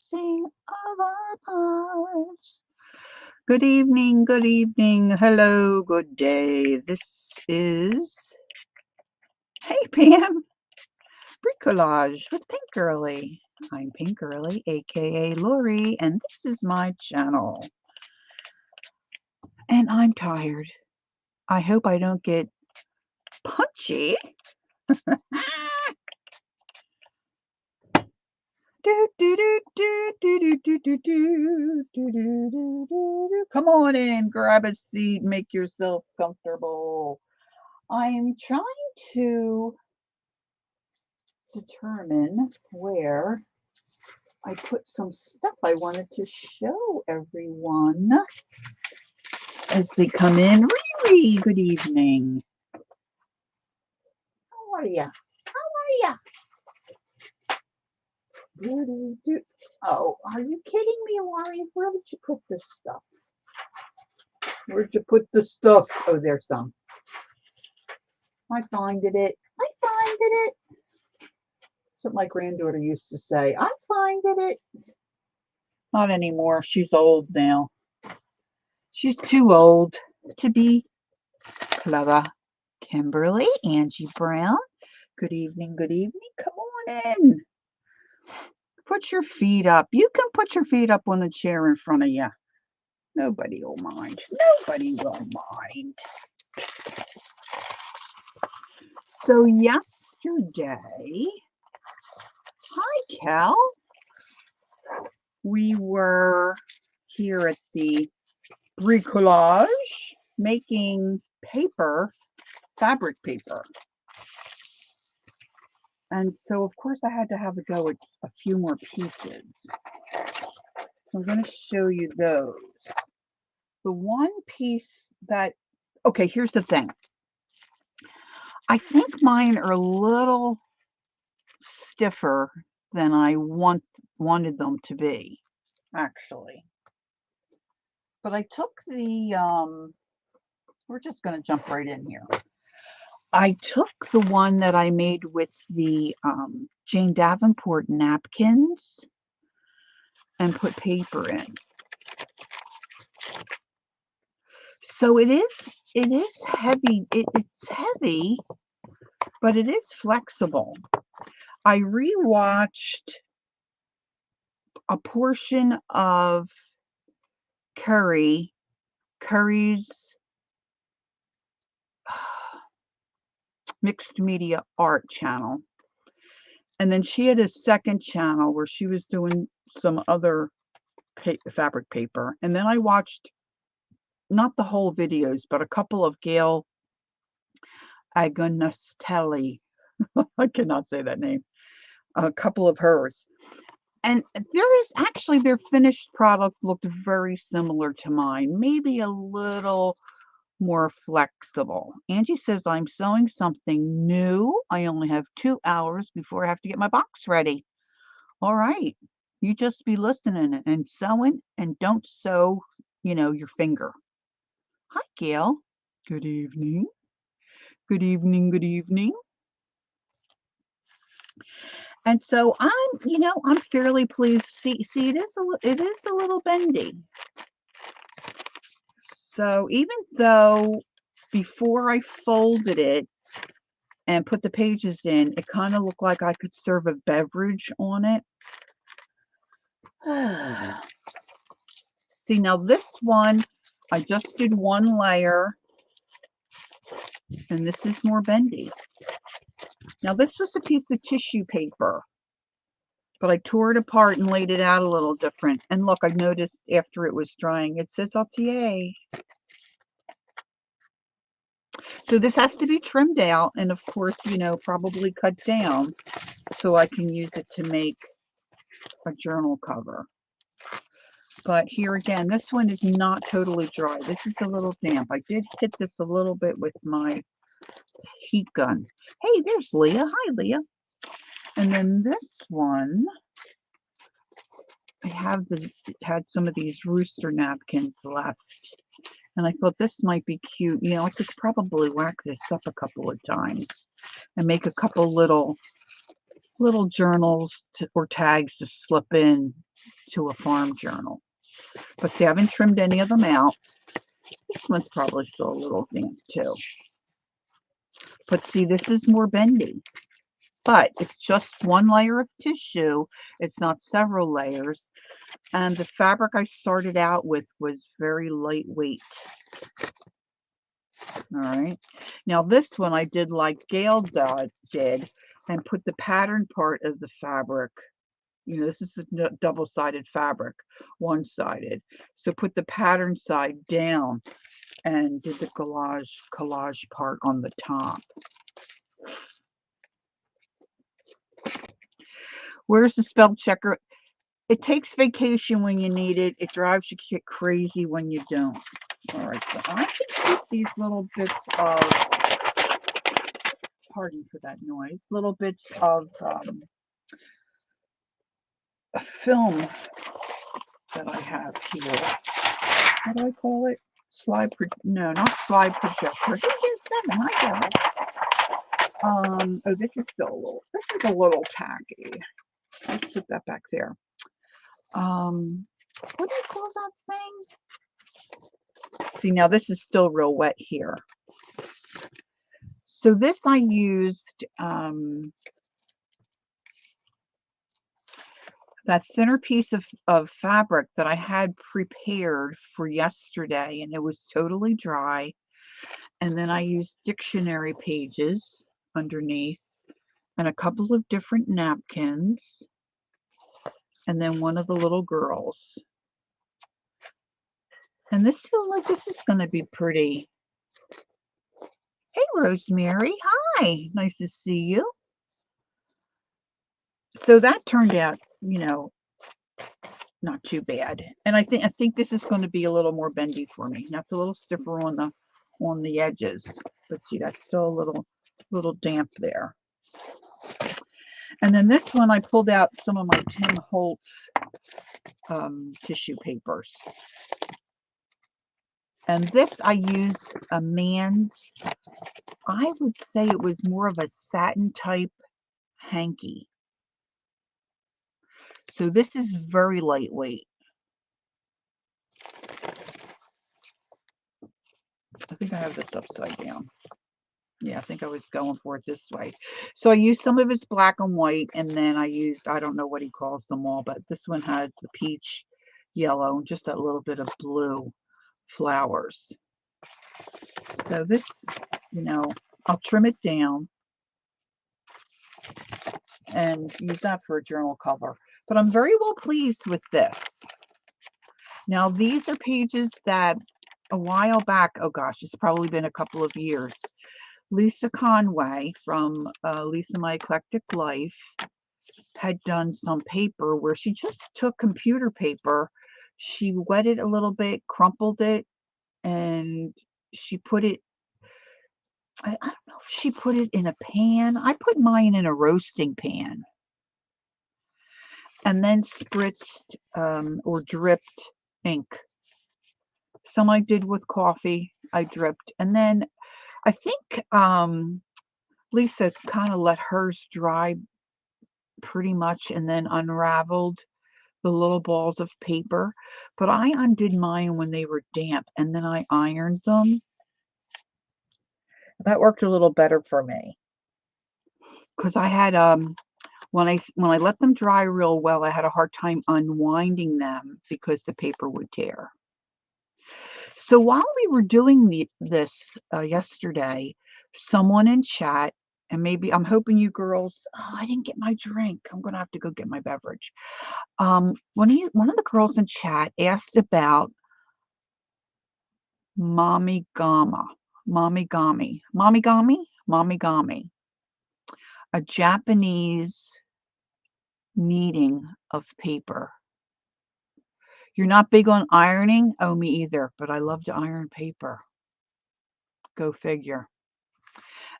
sing of us. Good evening, hello, good day. This is, hey Pam, Bricolage with Pink Girly. I'm Pink Girly, aka Lori, and this is my channel. And I'm tired. I hope I don't get punchy. Come on in, grab a seat, make yourself comfortable. I am trying to determine where I put some stuff I wanted to show everyone as they come in. Riri, good evening. How are ya? How are ya? Oh, are you kidding me, Lori? Where did you put this stuff? Where'd you put the stuff? Oh, there's some. I finded it. I finded it. That's what my granddaughter used to say. I finded it. Not anymore. She's old now. She's too old to be clever. Kimberly, Angie Brown. Good evening, good evening. Come on in. Put your feet up. You can put your feet up on the chair in front of you. Nobody will mind. Nobody will mind. So yesterday, hi Cal, we were here at the Bricolage making paper, fabric paper. And so, of course, I had to have a go at a few more pieces. So I'm going to show you those. The one piece that, okay, here's the thing. I think mine are a little stiffer than I wanted them to be, actually. But I took the, we're just going to jump right in here. I took the one that I made with the Jane Davenport napkins and put paper in. So it is heavy. It's heavy, but it is flexible. I rewatched a portion of Curry's mixed media art channel. And then she had a second channel where she was doing some other fabric paper. And then I watched not the whole videos, but a couple of Gail Agonistelli. I cannot say that name. A couple of hers. And their finished product looked very similar to mine, maybe a little more flexible. Angie says, I'm sewing something new. I only have 2 hours before I have to get my box ready. All right. You just be listening and sewing, and don't sew, your finger. Hi, Gail. Good evening. Good evening. Good evening. And so I'm fairly pleased. See, it is a little bendy. So even though before I folded it and put the pages in, it kind of looked like I could serve a beverage on it. See, now this one, I just did one layer, and this is more bendy. Now this was a piece of tissue paper, but I tore it apart and laid it out a little different. And look, I noticed after it was drying, it says RTA. So this has to be trimmed out and, of course, probably cut down so I can use it to make a journal cover. But here again, this one is not totally dry. This is a little damp. I did hit this a little bit with my heat gun. Hey, there's Leah. Hi, Leah. And then this one, I had some of these rooster napkins left. And I thought this might be cute. I could probably whack this up a couple of times and make a couple little journals or tags to slip in to a farm journal. But see, I haven't trimmed any of them out. This one's probably still a little damp too. But see, this is more bendy. But it's just one layer of tissue. It's not several layers. And the fabric I started out with was very lightweight. All right. Now this one I did like Gail did and put the pattern part of the fabric. You know, this is a double-sided fabric, one-sided. So put the pattern side down and did the collage part on the top. Where's the spell checker? It takes vacation when you need it. It drives you crazy when you don't. All right, so I can keep these little bits of, pardon for that noise, little bits of film that I have here. What do I call it? No, not slide projector. Here's 7. I got it. Oh, this is a little tacky. Let's put that back there. What do you call that thing? See, now this is still real wet here. So this I used that thinner piece of fabric that I had prepared for yesterday, and it was totally dry. And then I used dictionary pages underneath and a couple of different napkins, and then one of the little girls. And this feels like this is going to be pretty. Hey, Rosemary. Hi. Nice to see you. So that turned out, you know, not too bad. And I think this is going to be a little more bendy for me. That's a little stiffer on the edges. But see, that's still a little damp there. And then this one, I pulled out some of my Tim Holtz tissue papers. And this I used a man's, I would say it was more of a satin type hanky. So this is very lightweight. I think I have this upside down. Yeah, I think I was going for it this way. So I used some of his black and white, and then I used, I don't know what he calls them all, but this one has the peach yellow and just that little bit of blue flowers. So this, you know, I'll trim it down and use that for a journal cover. But I'm very well pleased with this. Now, these are pages that a while back, oh gosh, it's probably been a couple of years, Lisa Conway from Lisa My Eclectic Life had done some paper where she just took computer paper, she wet it a little bit, crumpled it, and she put it, I don't know if she put it in a pan. I put mine in a roasting pan. And then spritzed or dripped ink. Some I did with coffee. I dripped. And then I think Lisa kind of let hers dry pretty much and then unraveled the little balls of paper. But I undid mine when they were damp and then I ironed them. That worked a little better for me. Because I had when I let them dry real well, I had a hard time unwinding them because the paper would tear. So while we were doing this yesterday, someone in chat, and maybe I'm hoping you girls, oh, I didn't get my drink. I'm going to have to go get my beverage. One of the girls in chat asked about momigami, a Japanese kneading of paper. You're not big on ironing? Oh, me either, but I love to iron paper. Go figure.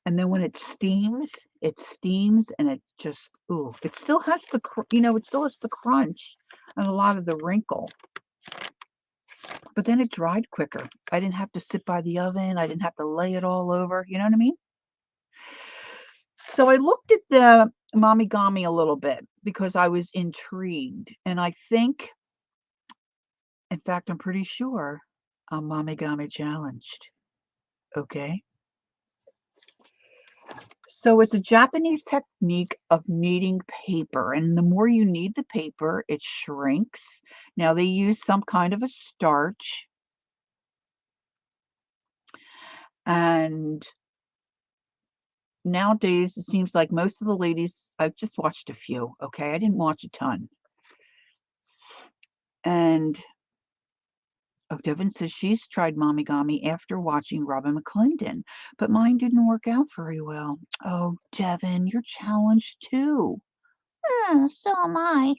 And then when it steams and it just, ooh, it still has the, it still has the crunch and a lot of the wrinkle. But then it dried quicker. I didn't have to sit by the oven. I didn't have to lay it all over. You know what I mean? So I looked at the momigami a little bit because I was intrigued. And I think In fact, I'm pretty sure I'm momigami challenged. Okay. So it's a Japanese technique of kneading paper, and the more you knead the paper, it shrinks. Now they use some kind of a starch, and nowadays it seems like most of the ladies, I've just watched a few, okay? I didn't watch a ton. And oh, Devin says she's tried momigami after watching Robin McClendon, but mine didn't work out very well. Oh, Devin, you're challenged too. So am I.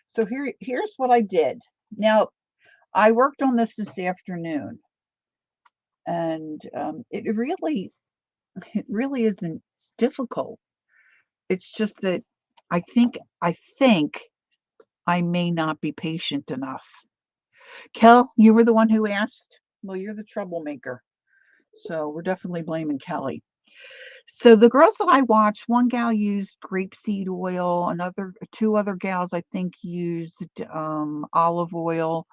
So here's what I did. Now, I worked on this afternoon, and it really isn't difficult. It's just that I think I may not be patient enough. Kel, you were the one who asked. Well, you're the troublemaker, so we're definitely blaming Kelly. So the girls that I watched, one gal used grapeseed oil, two other gals I think used olive oil.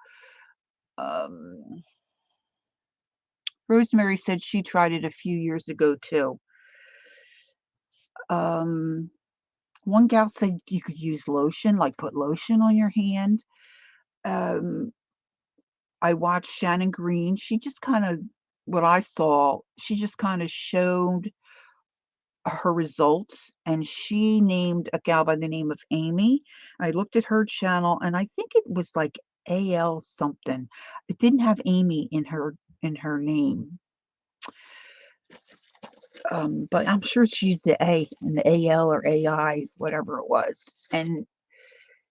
Um, Rosemary said she tried it a few years ago too. Um, One gal said you could use lotion, like put lotion on your hand. Um, I watched Shannon Green. She just kind of, what I saw, she just kind of showed her results, and she named a gal by the name of Amy. I looked at her channel, and I think it was like AL something. It didn't have Amy in her name. But I'm sure she's the A in the AL or AI, whatever it was. And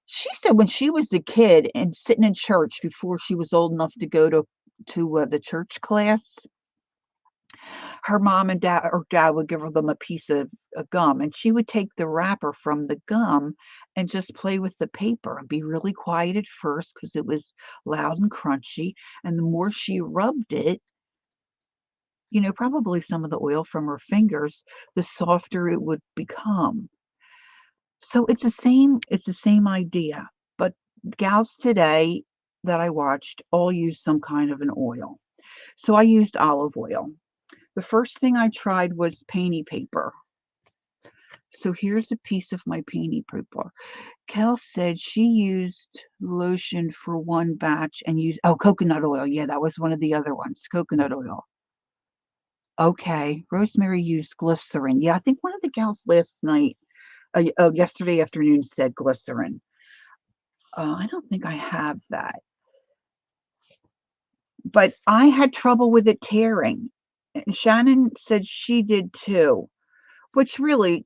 she said when she was a kid and sitting in church before she was old enough to go to the church class, her mom and dad would give her them a piece of gum, and she would take the wrapper from the gum and just play with the paper and be really quiet at first because it was loud and crunchy. And the more she rubbed it, probably some of the oil from her fingers, the softer it would become. So it's the same idea. But gals today that I watched all use some kind of an oil. So I used olive oil. The first thing I tried was painty paper. So here's a piece of my painty paper. Kel said she used lotion for one batch and used coconut oil. Yeah, that was one of the other ones, coconut oil. Okay, Rosemary used glycerin. Yeah, I think one of the gals last night, yesterday afternoon said glycerin. I don't think I have that. But I had trouble with it tearing. And Shannon said she did too, which really,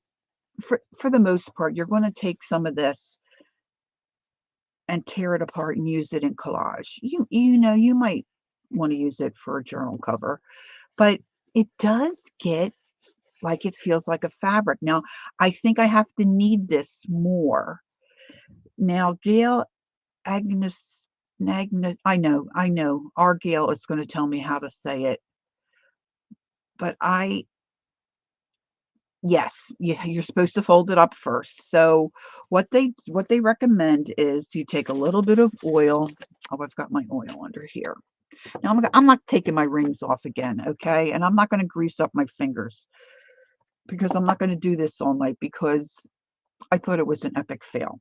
for the most part, you're going to take some of this and tear it apart and use it in collage. You might want to use it for a journal cover, but it does get like it feels like a fabric. Now, I think I have to knead this more. Now, Gail I know, our Gail is going to tell me how to say it, but yes, you're supposed to fold it up first. So what they recommend is you take a little bit of oil. Oh, I've got my oil under here. Now I'm not taking my rings off again, okay? And I'm not going to grease up my fingers because I'm not going to do this all night because I thought it was an epic fail.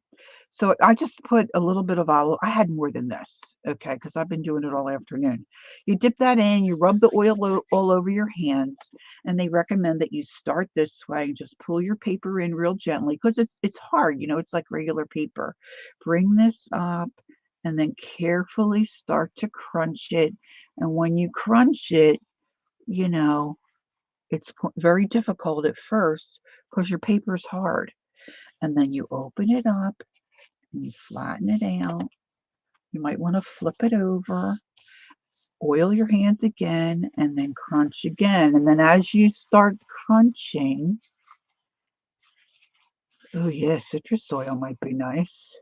So I just put a little bit of olive. I had more than this, okay, because I've been doing it all afternoon. You dip that in, you rub the oil all over your hands, and they recommend that you start this way and just pull your paper in real gently because it's hard, it's like regular paper. Bring this up and then carefully start to crunch it. And when you crunch it, you know, it's very difficult at first because your paper is hard. And then you open it up and you flatten it out. You might want to flip it over, oil your hands again, and then crunch again. And then as you start crunching, oh yeah, citrus oil might be nice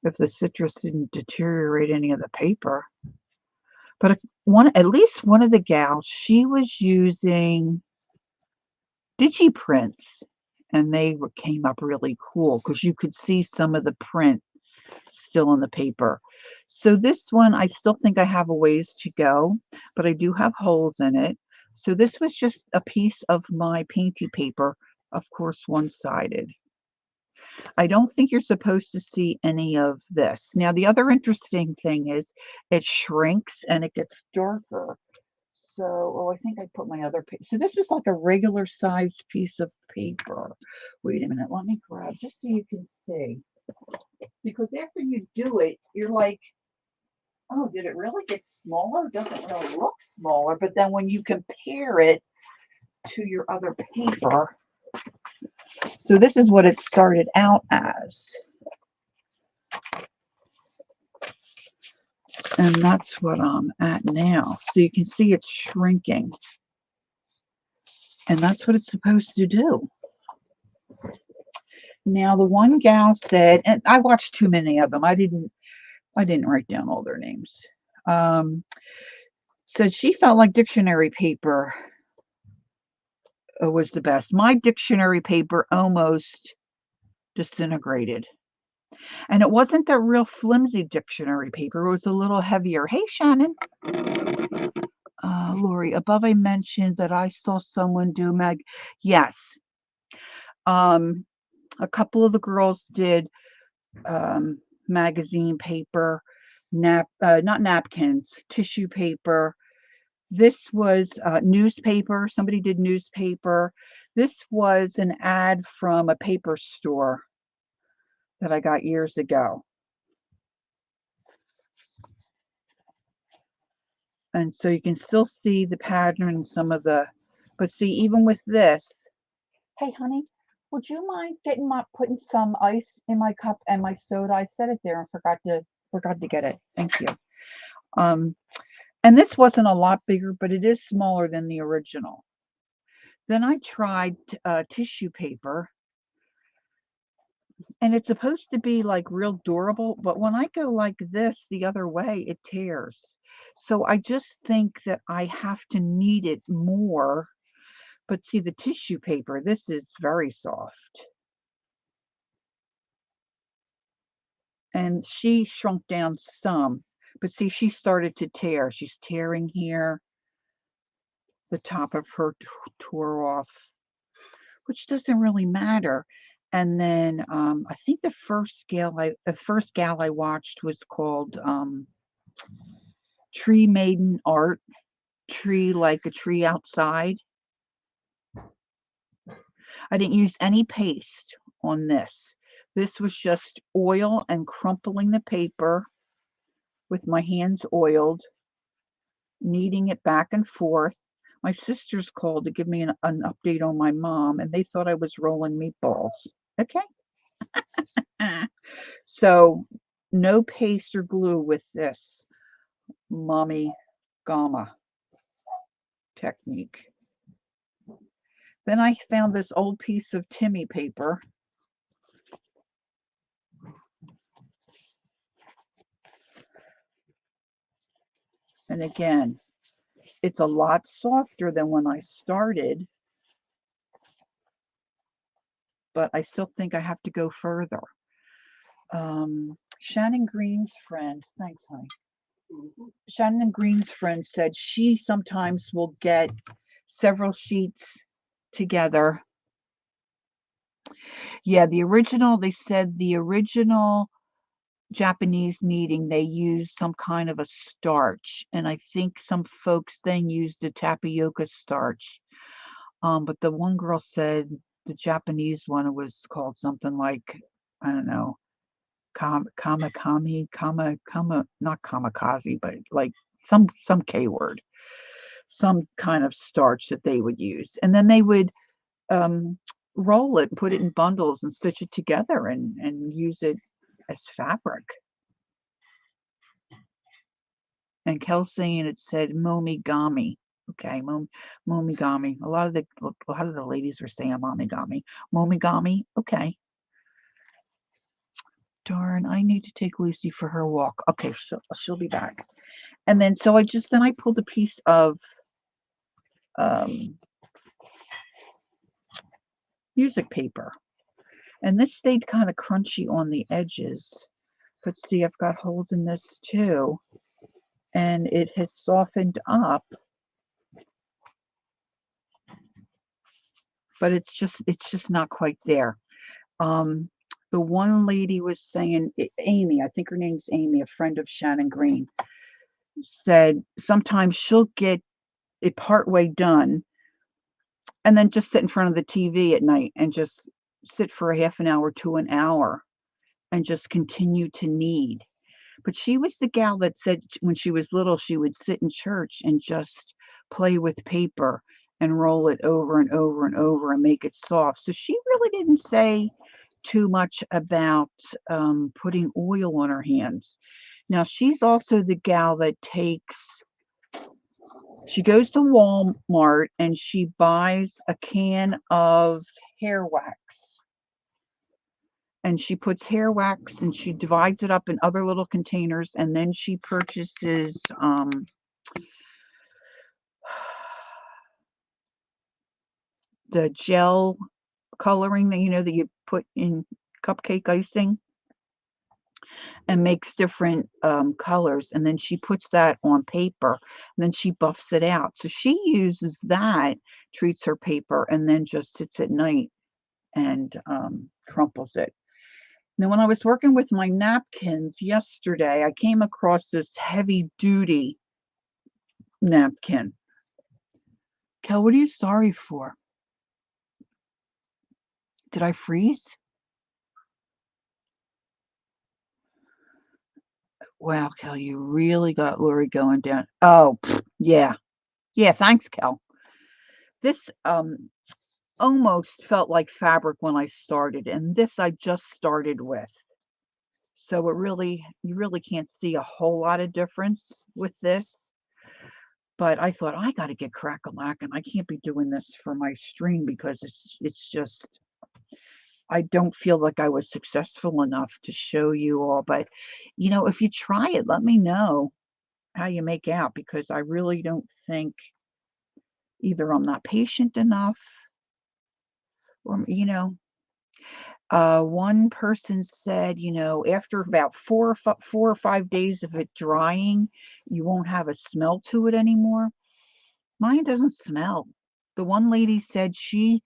if the citrus didn't deteriorate any of the paper. But at least one of the gals, she was using digi prints, and they came up really cool because you could see some of the print still on the paper. So this one, I still think I have a ways to go, but I do have holes in it. So this was just a piece of my painty paper, of course, one-sided. I don't think you're supposed to see any of this. Now, the other interesting thing is it shrinks and it gets darker. So, oh, I think I put my other page. So this was like a regular sized piece of paper. Wait a minute, let me grab just so you can see. Because after you do it, you're like, oh, did it really get smaller? It doesn't really look smaller. But then when you compare it to your other paper, so this is what it started out as. And that's what I'm at now. So you can see it's shrinking. And that's what it's supposed to do. Now the one gal said, and I watched too many of them. I didn't write down all their names. Said she felt like dictionary paper was the best. My dictionary paper almost disintegrated. And it wasn't that real flimsy dictionary paper. It was a little heavier. Hey, Shannon. Lori, above I mentioned that I saw someone do Yes. A couple of the girls did magazine paper, not napkins, tissue paper. This was newspaper. Somebody did newspaper. This was an ad from a paper store that I got years ago. And so you can still see the pattern in some of the, but see, even with this, hey, honey, would you mind putting some ice in my cup and my soda? I set it there and forgot to get it. Thank you. And this wasn't a lot bigger, but it is smaller than the original. Then I tried tissue paper, and it's supposed to be like real durable, but when I go like this the other way, it tears. So I just think that I have to knead it more. But see, the tissue paper, this is very soft. And she shrunk down some, but see, she started to tear. She's tearing here. The top of her tore off, which doesn't really matter. And then I think the first gal I watched was called Tree Maiden Art. Tree like a tree outside. I didn't use any paste on this. This was just oil and crumpling the paper with my hands oiled, kneading it back and forth. My sisters called to give me an update on my mom, and they thought I was rolling meatballs. Okay. So no paste or glue with this momigami technique. Then I found this old piece of Timmy paper. And again, it's a lot softer than when I started, but I still think I have to go further. Shannon Green's friend, thanks, honey. Shannon Green's friend said she sometimes will get several sheets together. Yeah, they said the original Japanese kneading, they used some kind of a starch, and I think some folks then used a tapioca starch. But the one girl said the Japanese one was called something like, I don't know, not kamikaze, but like some K word, some kind of starch that they would use, and then they would roll it, put it in bundles, and stitch it together, and use it as fabric. And Kelsey, and it said momigami. Okay, momigami. A lot of the ladies were saying momigami. Momigami. Okay. Darn, I need to take Lucy for her walk. Okay, she'll be back. And then so I pulled a piece of music paper, and this stayed kind of crunchy on the edges. But see, I've got holes in this too, and it has softened up, but it's just not quite there. Um, the one lady was saying, Amy, I think her name's Amy, a friend of Shannon Green, said sometimes she'll get it partway done and then just sit in front of the TV at night and just sit for a half an hour to an hour and just continue to knead. But she was the gal that said when she was little, she would sit in church and just play with paper and roll it over and over and over and make it soft. So she really didn't say too much about putting oil on her hands. Now, she's also the gal that she goes to Walmart and she buys a can of hair wax. And she puts hair wax and she divides it up in other little containers, and then she purchases the gel coloring that that you put in cupcake icing and makes different colors, and then she puts that on paper and then she buffs it out. So she uses that, treats her paper, and then just sits at night and crumples it. Now, when I was working with my napkins yesterday, I came across this heavy duty napkin. Kel, what are you sorry for? Did I freeze? Wow, Kel, you really got Lori going down. Oh, yeah. Yeah, thanks, Kel. This almost felt like fabric when I started, and this I just started with. So you really can't see a whole lot of difference with this. But I thought I got to get crack-a-lack, and I can't be doing this for my stream because it's just I don't feel like I was successful enough to show you all. But if you try it, let me know how you make out, because I really don't think either I'm not patient enough or one person said, after about 4 or 5 days of it drying, you won't have a smell to it anymore. Mine doesn't smell. The one lady said she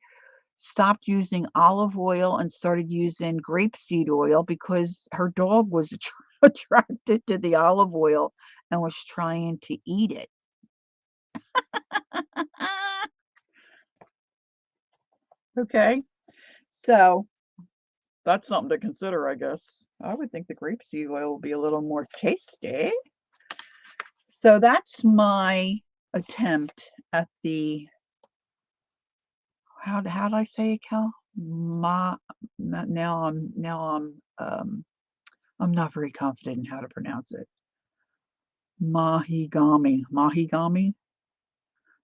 stopped using olive oil and started using grapeseed oil because her dog was attracted to the olive oil and was trying to eat it. Okay, so that's something to consider, I guess. I would think the grapeseed oil will be a little more tasty. So that's my attempt at the how did I say it, Cal? I'm not very confident in how to pronounce it. Mahigami,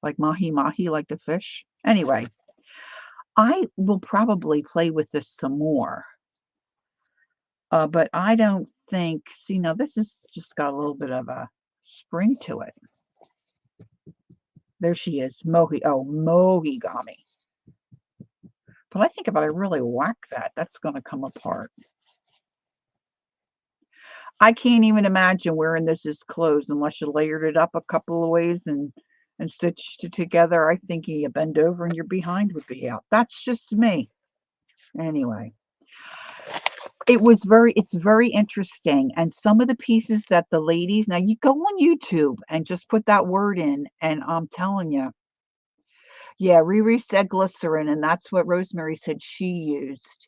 like mahi mahi, like the fish. Anyway, I will probably play with this some more. But I don't think, see, now this has just got a little bit of a spring to it. There she is, mohigami. But I think if I really whack that, that's going to come apart. I can't even imagine wearing this as clothes unless you layered it up a couple of ways and stitched it together. I think you bend over and your behind would be out. That's just me. Anyway, it's very interesting. And some of the pieces that the ladies, now you go on YouTube and just put that word in, and I'm telling you, yeah, Riri said glycerin, and that's what Rosemary said she used.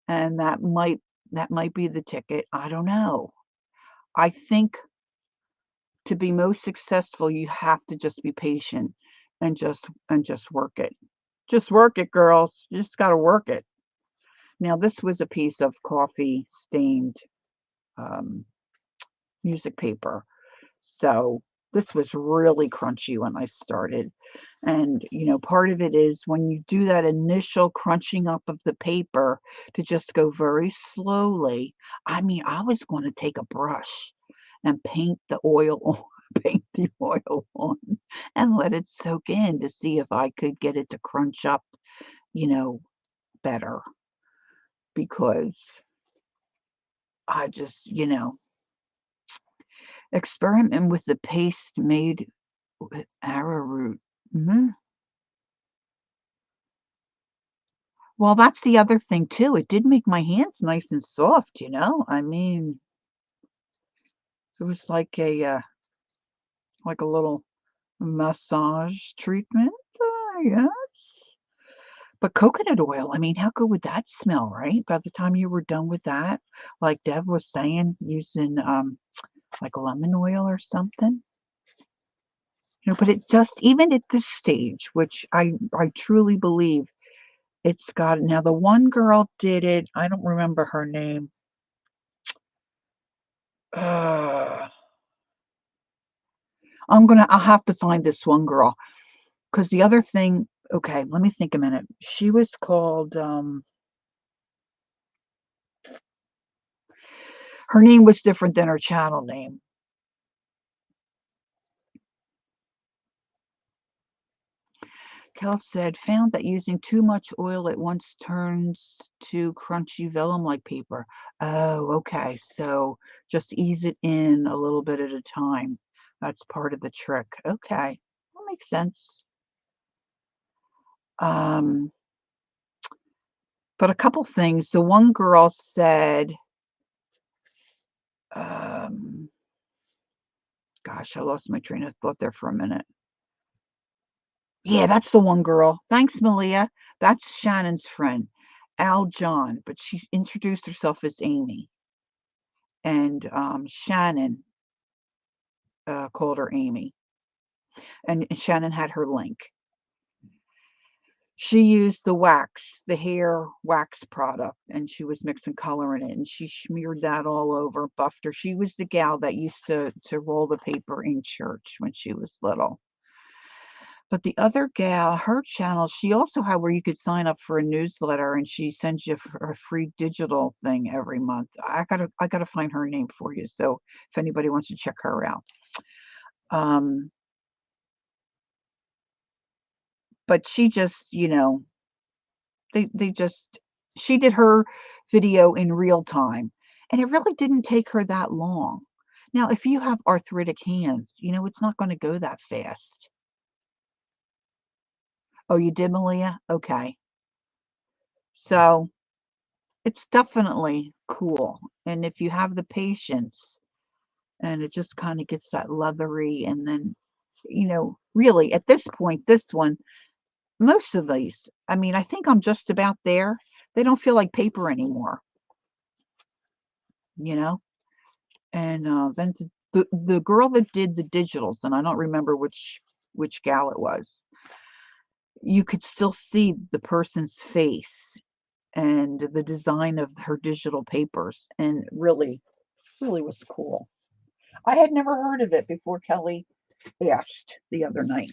And that might be the ticket. I don't know. I think to be most successful, you have to just be patient and just work it. Just work it, girls. You just got to work it. Now, this was a piece of coffee stained um, music paper. So this was really crunchy when I started. And, part of it is when you do that initial crunching up of the paper to just go very slowly. I mean, I was going to take a brush and paint the oil on and let it soak in to see if I could get it to crunch up, better, because I just, experiment with the paste made with arrowroot. Mhm. Well, that's the other thing too. It did make my hands nice and soft. I mean, it was like a little massage treatment, yes. But coconut oil, I mean, how good would that smell, right? By the time you were done with that, like Deb was saying, using like lemon oil or something. But it just even at this stage, which I truly believe it's got now the one girl did it. I don't remember her name. Uh, I'll have to find this one girl because the other thing, okay, let me think a minute. She was called her name was different than her channel name. Kel said, found that using too much oil at once turns to crunchy vellum-like paper. Oh, okay. So just ease it in a little bit at a time. That's part of the trick. Okay, that makes sense. Um, but a couple things. The one girl said, um, gosh, I lost my train of thought there for a minute. Yeah, that's the one girl. Thanks, Malia. That's Shannon's friend, Al John, but she introduced herself as Amy. And Shannon called her Amy. And Shannon had her link. She used the hair wax product, and she was mixing color in it, and she smeared that all over, buffed her. She was the gal that used to roll the paper in church when she was little. But the other gal, her channel, she also had where you could sign up for a newsletter, and she sends you a free digital thing every month. I gotta find her name for you. So if anybody wants to check her out. Um, but she just, they just she did her video in real time, and it really didn't take her that long. Now, if you have arthritic hands, it's not going to go that fast. Oh, you did, Malia? Okay. So it's definitely cool. And if you have the patience and it just kind of gets that leathery, and then, really at this point, this one, most of these, I mean, I think I'm just about there. They don't feel like paper anymore, you know? And then the girl that did the digitals, and I don't remember which gal it was, you could still see the person's face and the design of her digital papers, and really was cool. I had never heard of it before Kelly asked the other night.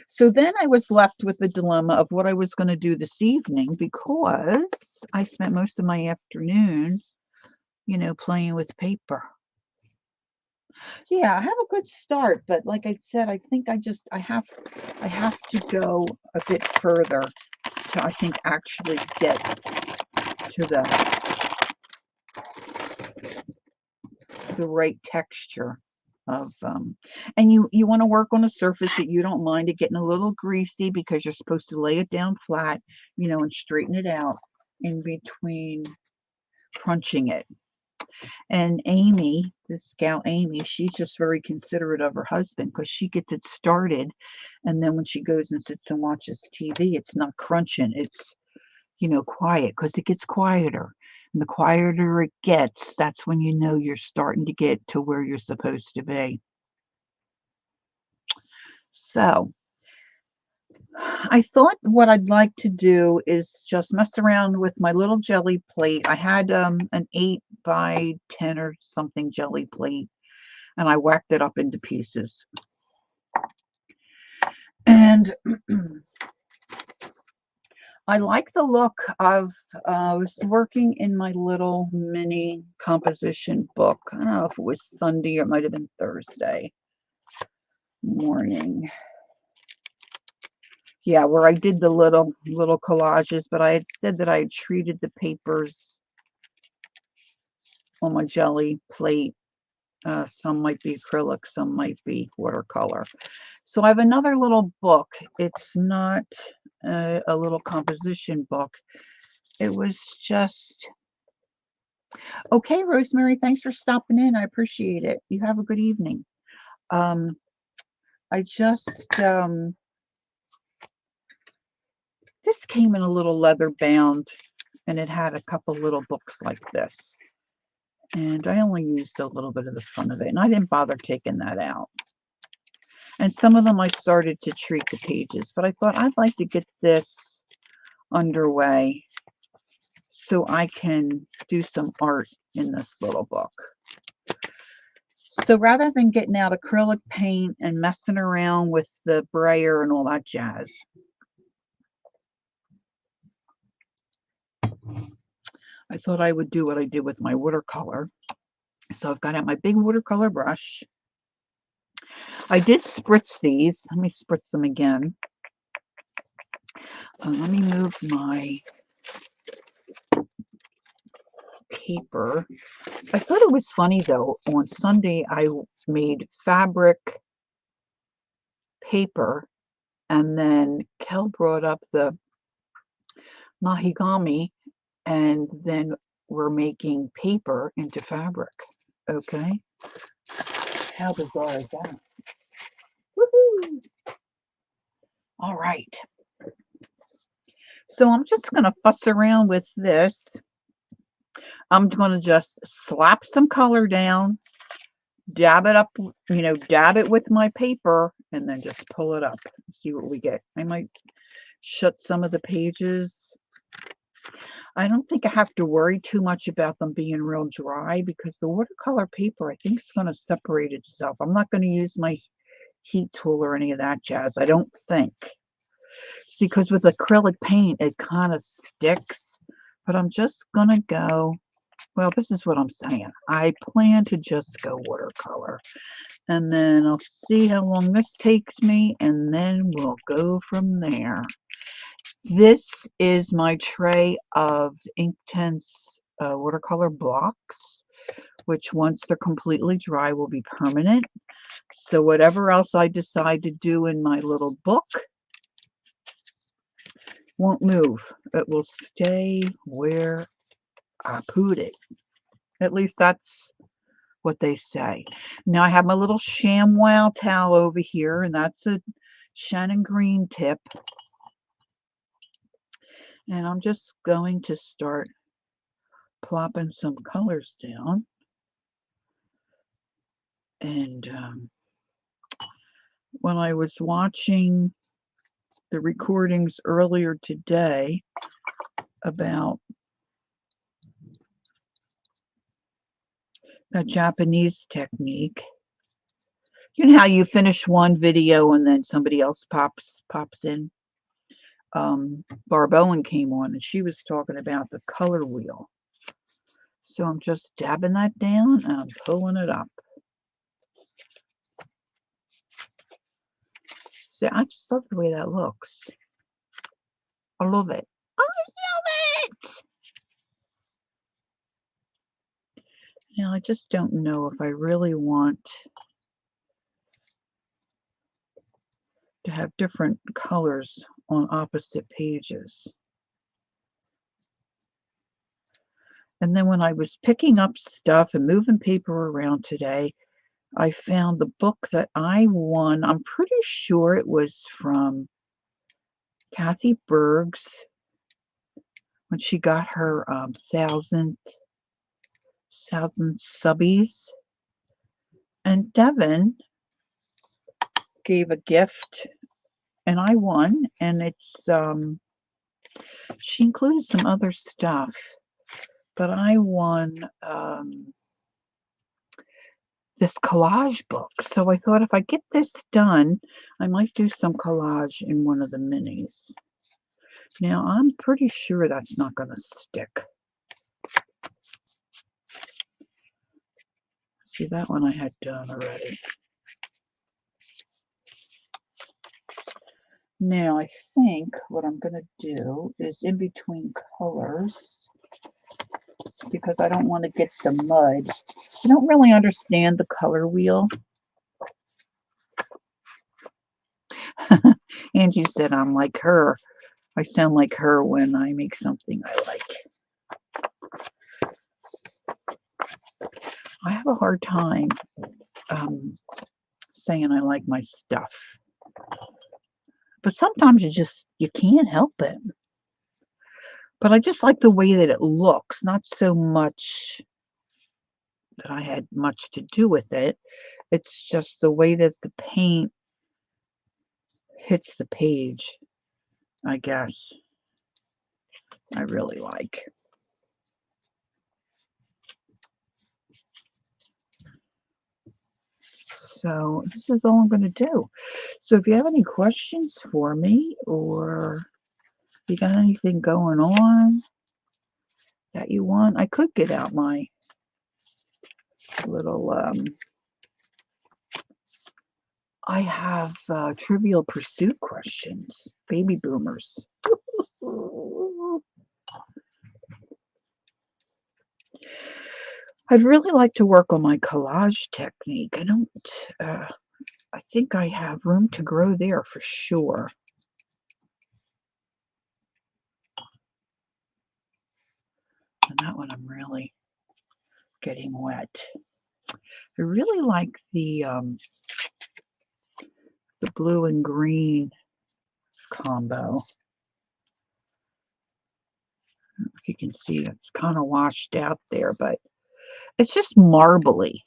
So then I was left with the dilemma of what I was going to do this evening because I spent most of my afternoon, playing with paper. Yeah, I have a good start, but like I said, I think I have to go a bit further to I think actually get to the right texture of and you want to work on a surface that you don't mind it getting a little greasy because you're supposed to lay it down flat, and straighten it out in between crunching it. And Amy, this gal Amy, she's just very considerate of her husband because she gets it started, and then when she goes and sits and watches TV, it's not crunching, it's quiet because it gets quieter. And the quieter it gets, that's when you're starting to get to where you're supposed to be. So I thought what I'd like to do is just mess around with my little jelly plate. I had an 8 by 10 or something jelly plate, and I whacked it up into pieces. And I like the look of, I was working in my little mini composition book. I don't know if it was Sunday or it might have been Thursday morning. Yeah, where I did the little collages, but I had said that I had treated the papers on my jelly plate. Some might be acrylic, some might be watercolor. So I have another little book. It's not a little composition book. It was just, okay, Rosemary, thanks for stopping in. I appreciate it. You have a good evening. I just, this came in a little leather bound, and it had a couple little books like this. And I only used a little bit of the front of it, and I didn't bother taking that out. And some of them I started to treat the pages, but I thought I'd like to get this underway so I can do some art in this little book. So rather than getting out acrylic paint and messing around with the brayer and all that jazz, I thought I would do what I did with my watercolor. So I've got out my big watercolor brush. I did spritz these. Let me spritz them again. Let me move my paper. I thought it was funny though. On Sunday, I made fabric paper, and then Kel brought up the momigami, and then we're making paper into fabric. Okay. How bizarre is that? Woohoo! All right. So I'm just going to fuss around with this. I'm going to just slap some color down, dab it up, dab it with my paper, and then just pull it up and see what we get. I might shut some of the pages. I don't think I have to worry too much about them being real dry, because the watercolor paper, I think, is going to separate itself. I'm not going to use my heat tool or any of that jazz, I don't think. See, because with acrylic paint, it kind of sticks. But I'm just going to go, well, this is what I'm saying. I plan to just go watercolor. And then I'll see how long this takes me, and then we'll go from there. This is my tray of Inktense watercolor blocks, which once they're completely dry will be permanent. So whatever else I decide to do in my little book won't move. It will stay where I put it. At least that's what they say. Now I have my little ShamWow towel over here, and that's a Shannon Green tip. And I'm just going to start plopping some colors down. And when I was watching the recordings earlier today about that Japanese technique, you know how you finish one video and then somebody else pops in? Barb Owen came on, and she was talking about the color wheel. So I'm just dabbing that down and I'm pulling it up. See, I just love the way that looks. I love it. I love it! Now, I just don't know if I really want to have different colors on opposite pages. And then when I was picking up stuff and moving paper around today, I found the book that I won. I'm pretty sure it was from Kathy Berg's when she got her 1,000 subbies. And Devin gave a gift, and I won. And it's she included some other stuff, but I won this collage book. So I thought if I get this done, I might do some collage in one of the minis. Now, I'm pretty sure that's not going to stick. See, that one I had done already. Now, I think what I'm going to do is in between colors, because I don't want to get the mud. I don't really understand the color wheel. Angie said I'm like her. I sound like her when I make something I like. I have a hard time saying I like my stuff. But sometimes you can't help it. But I just like the way that it looks, not so much that I had much to do with it. It's just the way that the paint hits the page, I guess. I really like. So this is all I'm going to do. So if you have any questions for me, or you got anything going on that you want, I could get out my little, I have Trivial Pursuit questions, baby boomers. I'd really like to work on my collage technique. I think I have room to grow there for sure. And that one I'm really getting wet. I really like the blue and green combo. If you can see, it's kind of washed out there, but it's just marbly.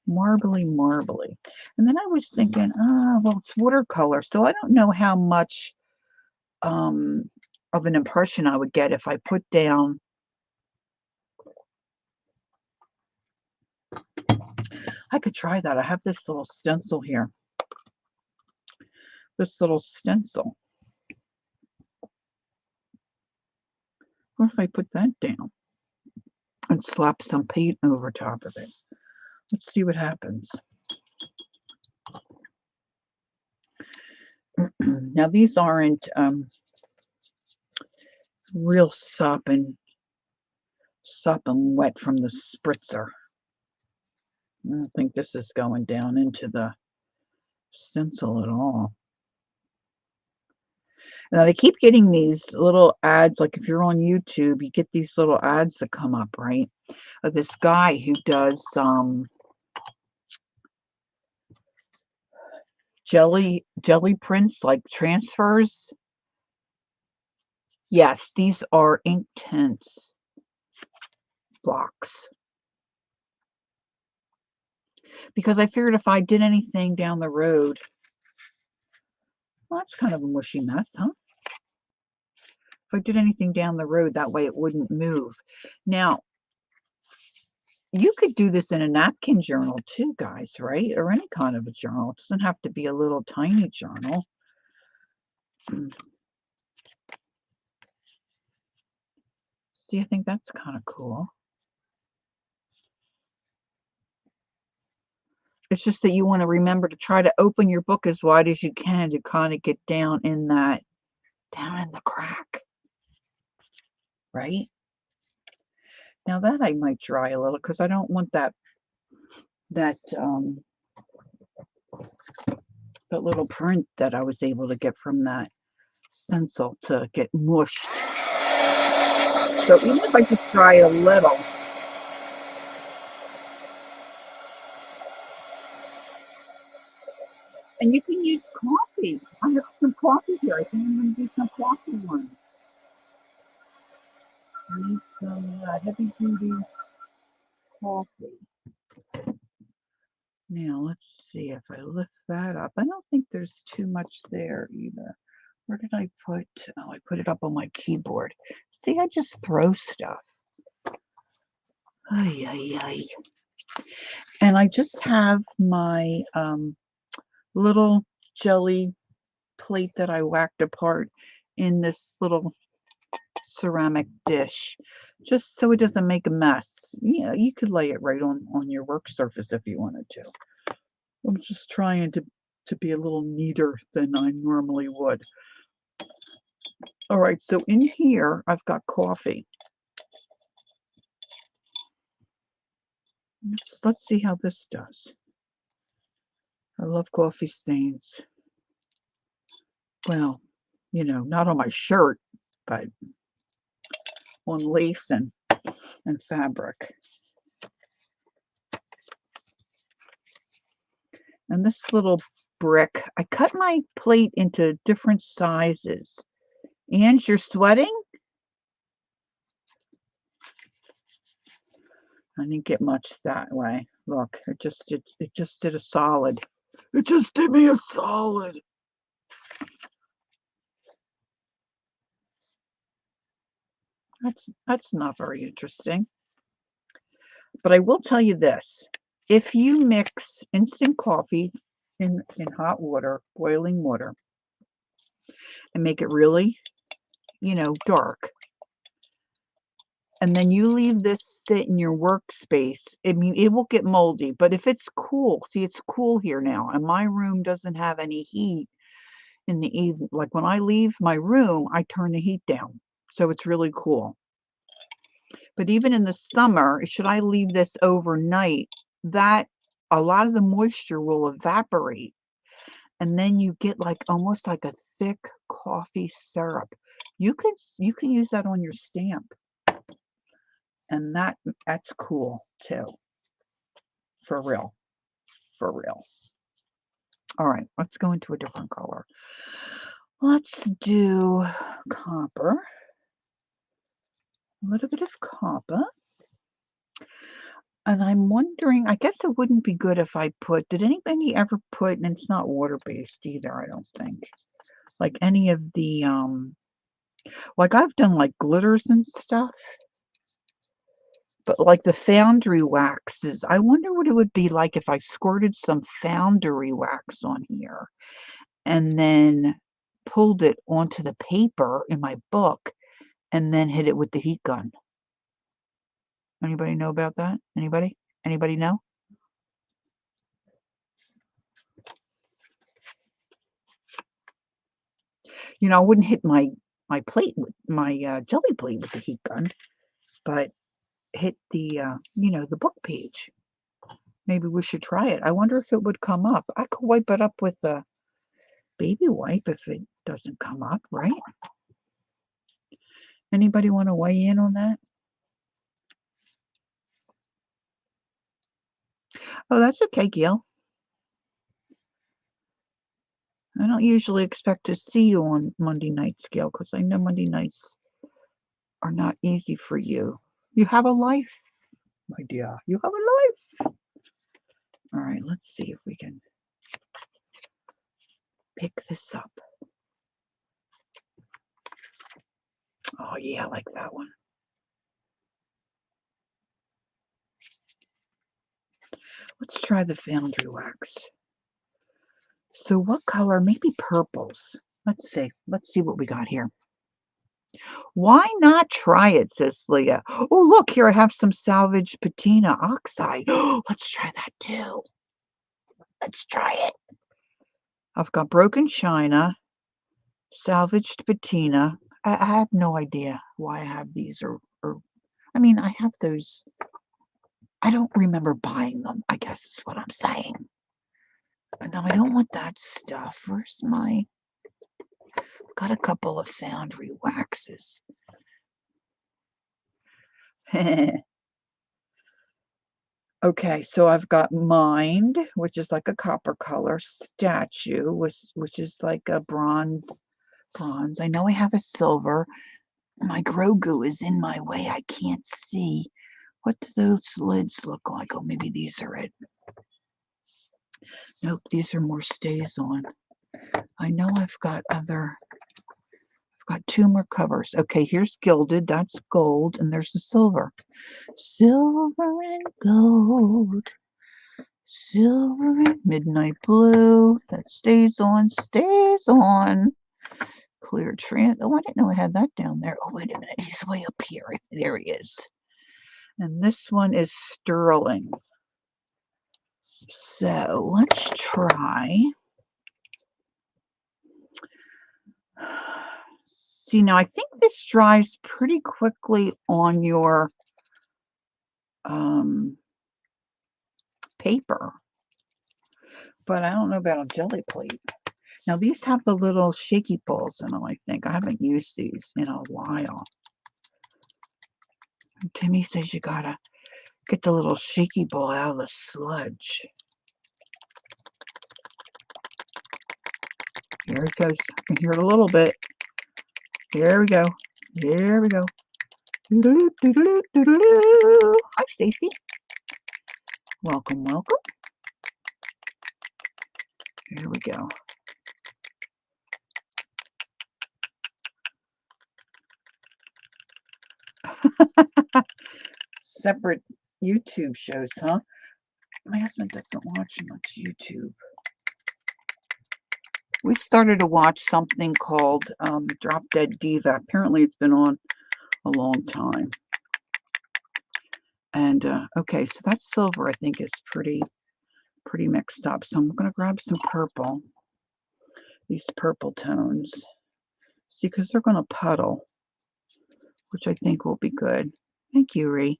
Marbly. And then I was thinking, well, it's watercolor, so I don't know how much of an impression I would get if I put down. I could try that. I have this little stencil here. This little stencil. What if I put that down and slap some paint over top of it? Let's see what happens. Now these aren't real sopping wet from the spritzer. I don't think this is going down into the stencil at all. And I keep getting these little ads, like if you're on YouTube, you get these little ads that come up, right? Of this guy who does jelly prints, like transfers. Yes, these are Inktense blocks. Because I figured if I did anything down the road, well, that's kind of a mushy mess, huh? If I did anything down the road, that way it wouldn't move. Now, you could do this in a napkin journal too, guys, right? Or any kind of a journal. It doesn't have to be a little tiny journal. See, I think that's kind of cool. It's just that you want to remember to try to open your book as wide as you can to kind of get down in the crack, right? Now that I might dry a little because I don't want that little print that I was able to get from that stencil to get mushed. So even if I just dry a little. And you can use coffee. I have some coffee here. I think I'm going to do some coffee ones. I need some heavy duty coffee. Now let's see if I lift that up. I don't think there's too much there either. Where did I put? Oh, I put it up on my keyboard. See, I just throw stuff. Ay, ay, ay. And I just have my little jelly plate that I whacked apart in this little ceramic dish, just so it doesn't make a mess. Yeah, you could lay it right on your work surface if you wanted to. I'm just trying to be a little neater than I normally would. All right, so in here, I've got coffee. Let's see how this does. I love coffee stains. Well, you know, not on my shirt, but on lace and fabric. And this little brick, I cut my plate into different sizes. And you're sweating? I didn't get much that way. Look, it just did a solid. It just did me a solid. That's not very interesting. But I will tell you this. If you mix instant coffee in hot water, boiling water, and make it really, you know, dark, and then you leave this sit in your workspace, I mean, it will get moldy. But if it's cool, see, it's cool here now, and my room doesn't have any heat in the evening. Like when I leave my room, I turn the heat down. So it's really cool. But even in the summer, should I leave this overnight, that a lot of the moisture will evaporate. And then you get like almost like a thick coffee syrup. You can use that on your stamp. And that's cool too. For real. For real. All right, let's go into a different color. Let's do copper. A little bit of copper. And I'm wondering, I guess it wouldn't be good if I did anybody ever put, and it's not water-based either, I don't think, like any of the, like I've done like glitters and stuff, but like the foundry waxes, I wonder what it would be like if I squirted some foundry wax on here and then pulled it onto the paper in my book and then hit it with the heat gun. Anybody know about that? Anybody? Anybody know? You know, I wouldn't hit my plate with my jelly plate with the heat gun, but hit the you know, the book page. Maybe we should try it. I wonder if it would come up. I could wipe it up with a baby wipe if it doesn't come up, right? Anybody want to weigh in on that? Oh, that's okay, Gail. I don't usually expect to see you on Monday nights, Gail, because I know Monday nights are not easy for you. You have a life, my dear. You have a life. All right, let's see if we can pick this up. Oh, yeah, I like that one. Let's try the foundry wax. So what color? Maybe purples. Let's see. Let's see what we got here. Why not try it, says Leah. Oh, look, here I have some salvaged patina oxide. Let's try that too. Let's try it. I've got broken china, salvaged patina. I have no idea why I have these or I mean, I have those. I don't remember buying them, I guess is what I'm saying. But no, I don't want that stuff. Where's my... I've got a couple of foundry waxes. Okay, so I've got Mind, which is like a copper color, Statue, which is like a bronze. I know I have a silver. My Grogu is in my way. I can't see. What do those lids look like? Oh, maybe these are it. Nope, these are more stays on. I know I've got two more covers. Okay, here's gilded. That's gold, and there's the silver. Silver and gold. Silver and midnight blue. That stays on, stays on. Clear trans. Oh, I didn't know I had that down there. Oh, wait a minute. He's way up here. There he is. And this one is sterling. So let's try. See, now I think this dries pretty quickly on your paper, but I don't know about a jelly plate. Now these have the little shaky balls in them, I think. I haven't used these in a while. And Timmy says you gotta get the little shaky ball out of the sludge. Here it goes. I can hear it a little bit. There we go. There we go. Doodaloo, doodaloo, doodaloo. Hi, Stacy. Welcome, welcome. Here we go. Separate YouTube shows, huh? My husband doesn't watch much YouTube. We started to watch something called Drop Dead Diva. Apparently it's been on a long time. And okay, so that silver I think is pretty mixed up. So I'm going to grab some purple. These purple tones. See, because they're going to puddle, which I think will be good. Thank you, Ree.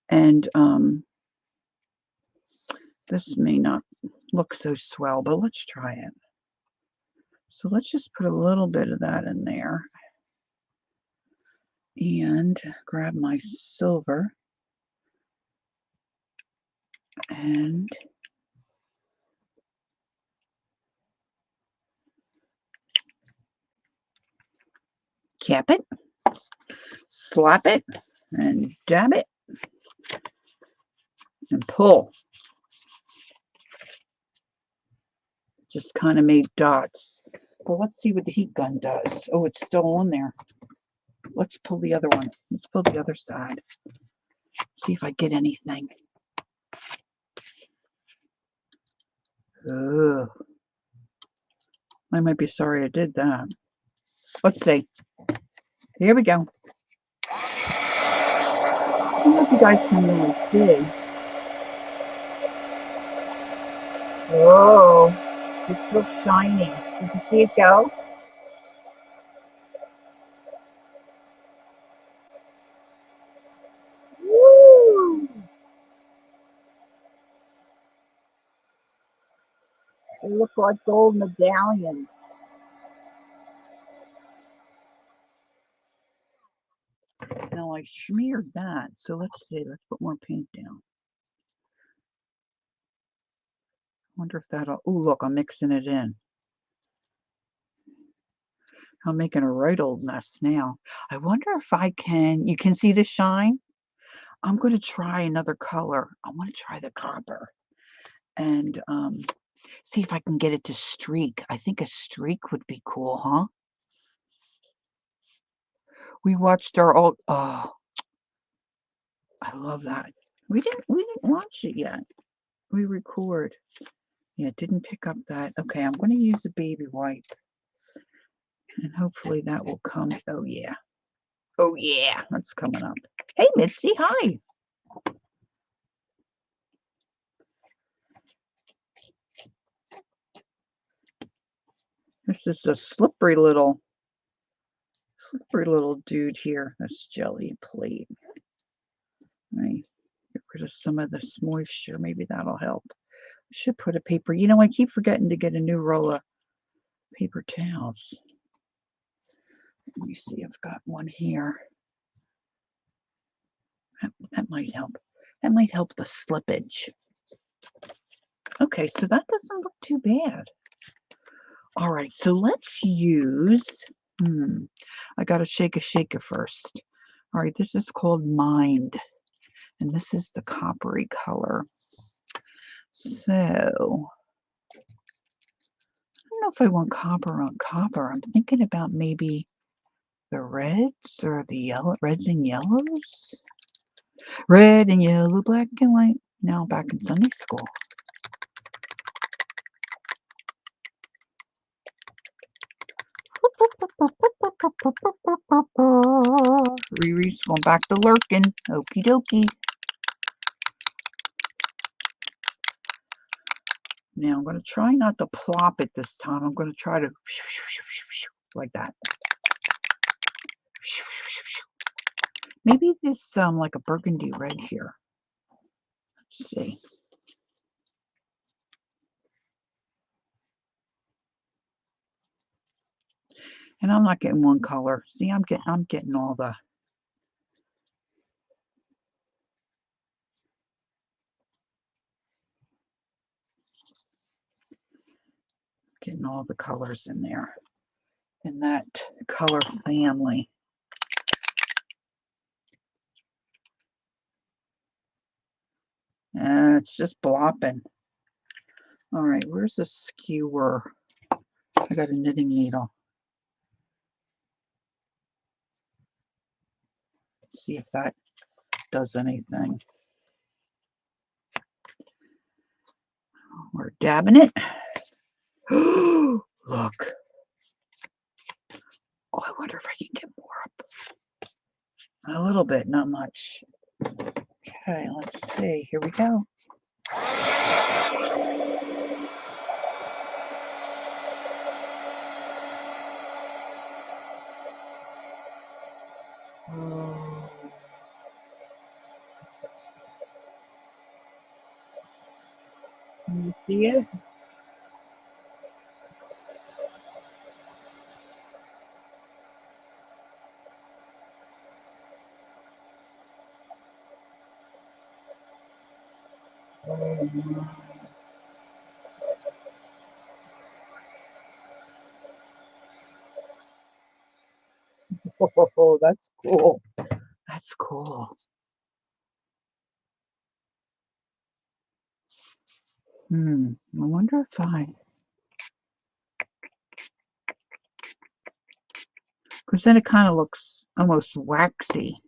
And this may not look so swell, but let's try it. So let's just put a little bit of that in there. And grab my silver. And cap it. Slap it. And dab it. And pull. Just kind of made dots. Well, let's see what the heat gun does. Oh, it's still on there. Let's pull the other one. Let's pull the other side. See if I get anything. Ugh. I might be sorry I did that. Let's see. Here we go. I don't know if you guys can really see. Whoa. It's still shining. Did you see it go? Woo! They look like gold medallions. Now I smeared that, so let's see. Let's put more paint down. Wonder if that'll. Oh, look, I'm mixing it in. I'm making a right old mess now. I wonder if I can. You can see the shine. I'm going to try another color. I want to try the copper and see if I can get it to streak. I think a streak would be cool, huh? We watched our old. Oh, I love that. We didn't watch it yet. We record. Yeah, it didn't pick up that. Okay, I'm going to use a baby wipe. And hopefully that will come. Oh, yeah. Oh, yeah. That's coming up. Hey, Mitzi. Hi. This is a slippery little dude here. This jelly plate. Right. Get rid of some of this moisture. Maybe that'll help. I should put a paper. You know, I keep forgetting to get a new roll of paper towels. Let me see. I've got one here. That might help. That might help the slippage. Okay, so that doesn't look too bad. All right, so let's use. I got to shake a shaker first. All right, this is called Mind. And this is the coppery color. So, I don't know if I want copper on copper. I'm thinking about maybe the reds or the yellow, reds and yellows. Red and yellow, black and white. Now back in Sunday school. Riri's going back to lurking. Okie dokie. Now I'm going to try not to plop it this time. I'm going to try to like that. Maybe this like a burgundy red here. Let's see. And I'm not getting one color. See, I'm getting all the colors in there in that color family. It's just blopping. All right, where's the skewer? I got a knitting needle. Let's see if that does anything. We're dabbing it. Look. Oh, I wonder if I can get more up. A little bit, not much. Okay, let's see. Here we go. Can you see it? Oh, that's cool. That's cool. I wonder if because then it kind of looks almost waxy.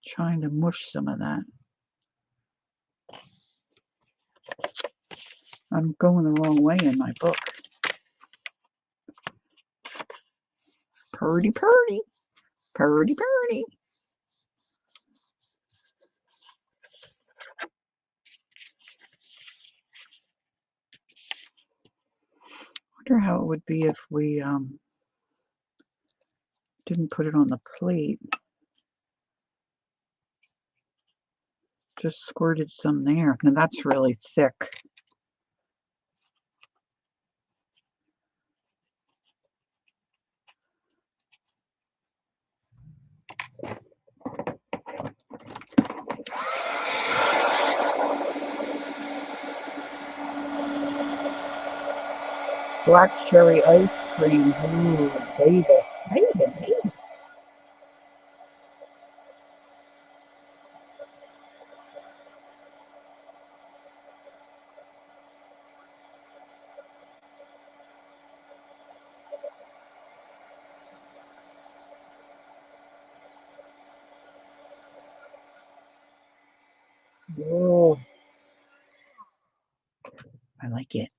Trying to mush some of that. I'm going the wrong way in my book. Purdy, purdy. Purdy, purdy. Wonder how it would be if we didn't put it on the plate. Just squirted some there. And that's really thick. Black cherry ice cream. Ooh, baby. Baby, baby. Oh, I like it.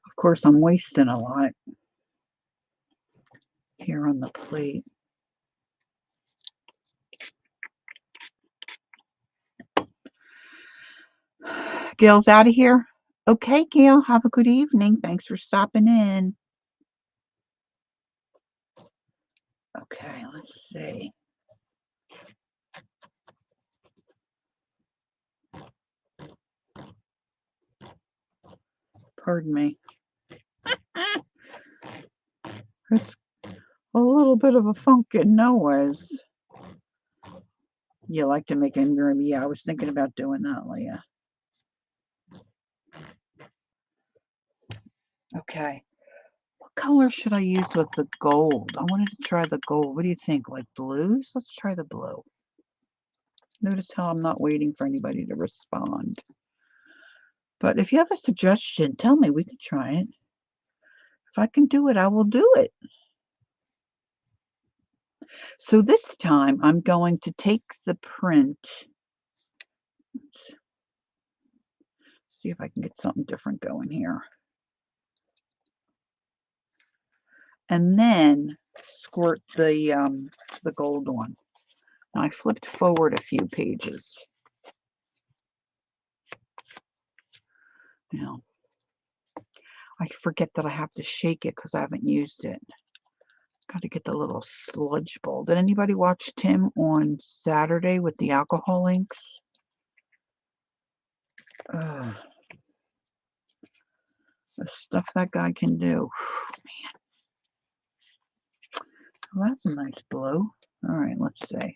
Of course, I'm wasting a lot here on the plate. Gail's out of here. Okay, Gail, have a good evening. Thanks for stopping in. Okay, let's see. Pardon me. It's a little bit of a funkin' noise. You like to make amigurumi? Yeah, I was thinking about doing that, Leah. Okay. What color should I use with the gold? I wanted to try the gold. What do you think? Like blues? Let's try the blue. Notice how I'm not waiting for anybody to respond. But if you have a suggestion, tell me. We can try it. If I can do it, I will do it. So this time I'm going to take the print. Let's see if I can get something different going here. And then squirt the gold one. Now I flipped forward a few pages. Now, I forget that I have to shake it because I haven't used it. Got to get the little sludge bowl. Did anybody watch Tim on Saturday with the alcohol inks? The stuff that guy can do. Man. Well, that's a nice blue. All right, let's see.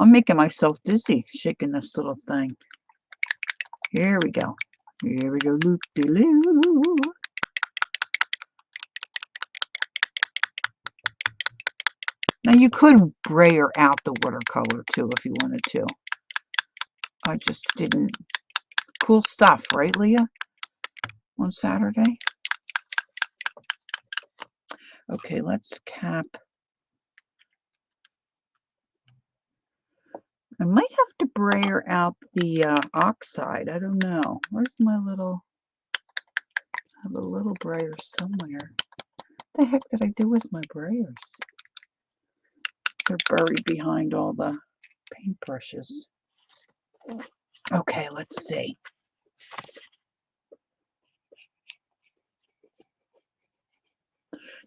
I'm making myself dizzy shaking this little thing. Here we go. Here we go. Loop-de-loo. Now you could brayer out the watercolor too if you wanted to. I just didn't. Cool stuff, right, Leah? On Saturday? Okay, let's cap. I might have to brayer out the oxide. I don't know. Where's my little... I have a little brayer somewhere. What the heck did I do with my brayers? They're buried behind all the paintbrushes. Okay, let's see.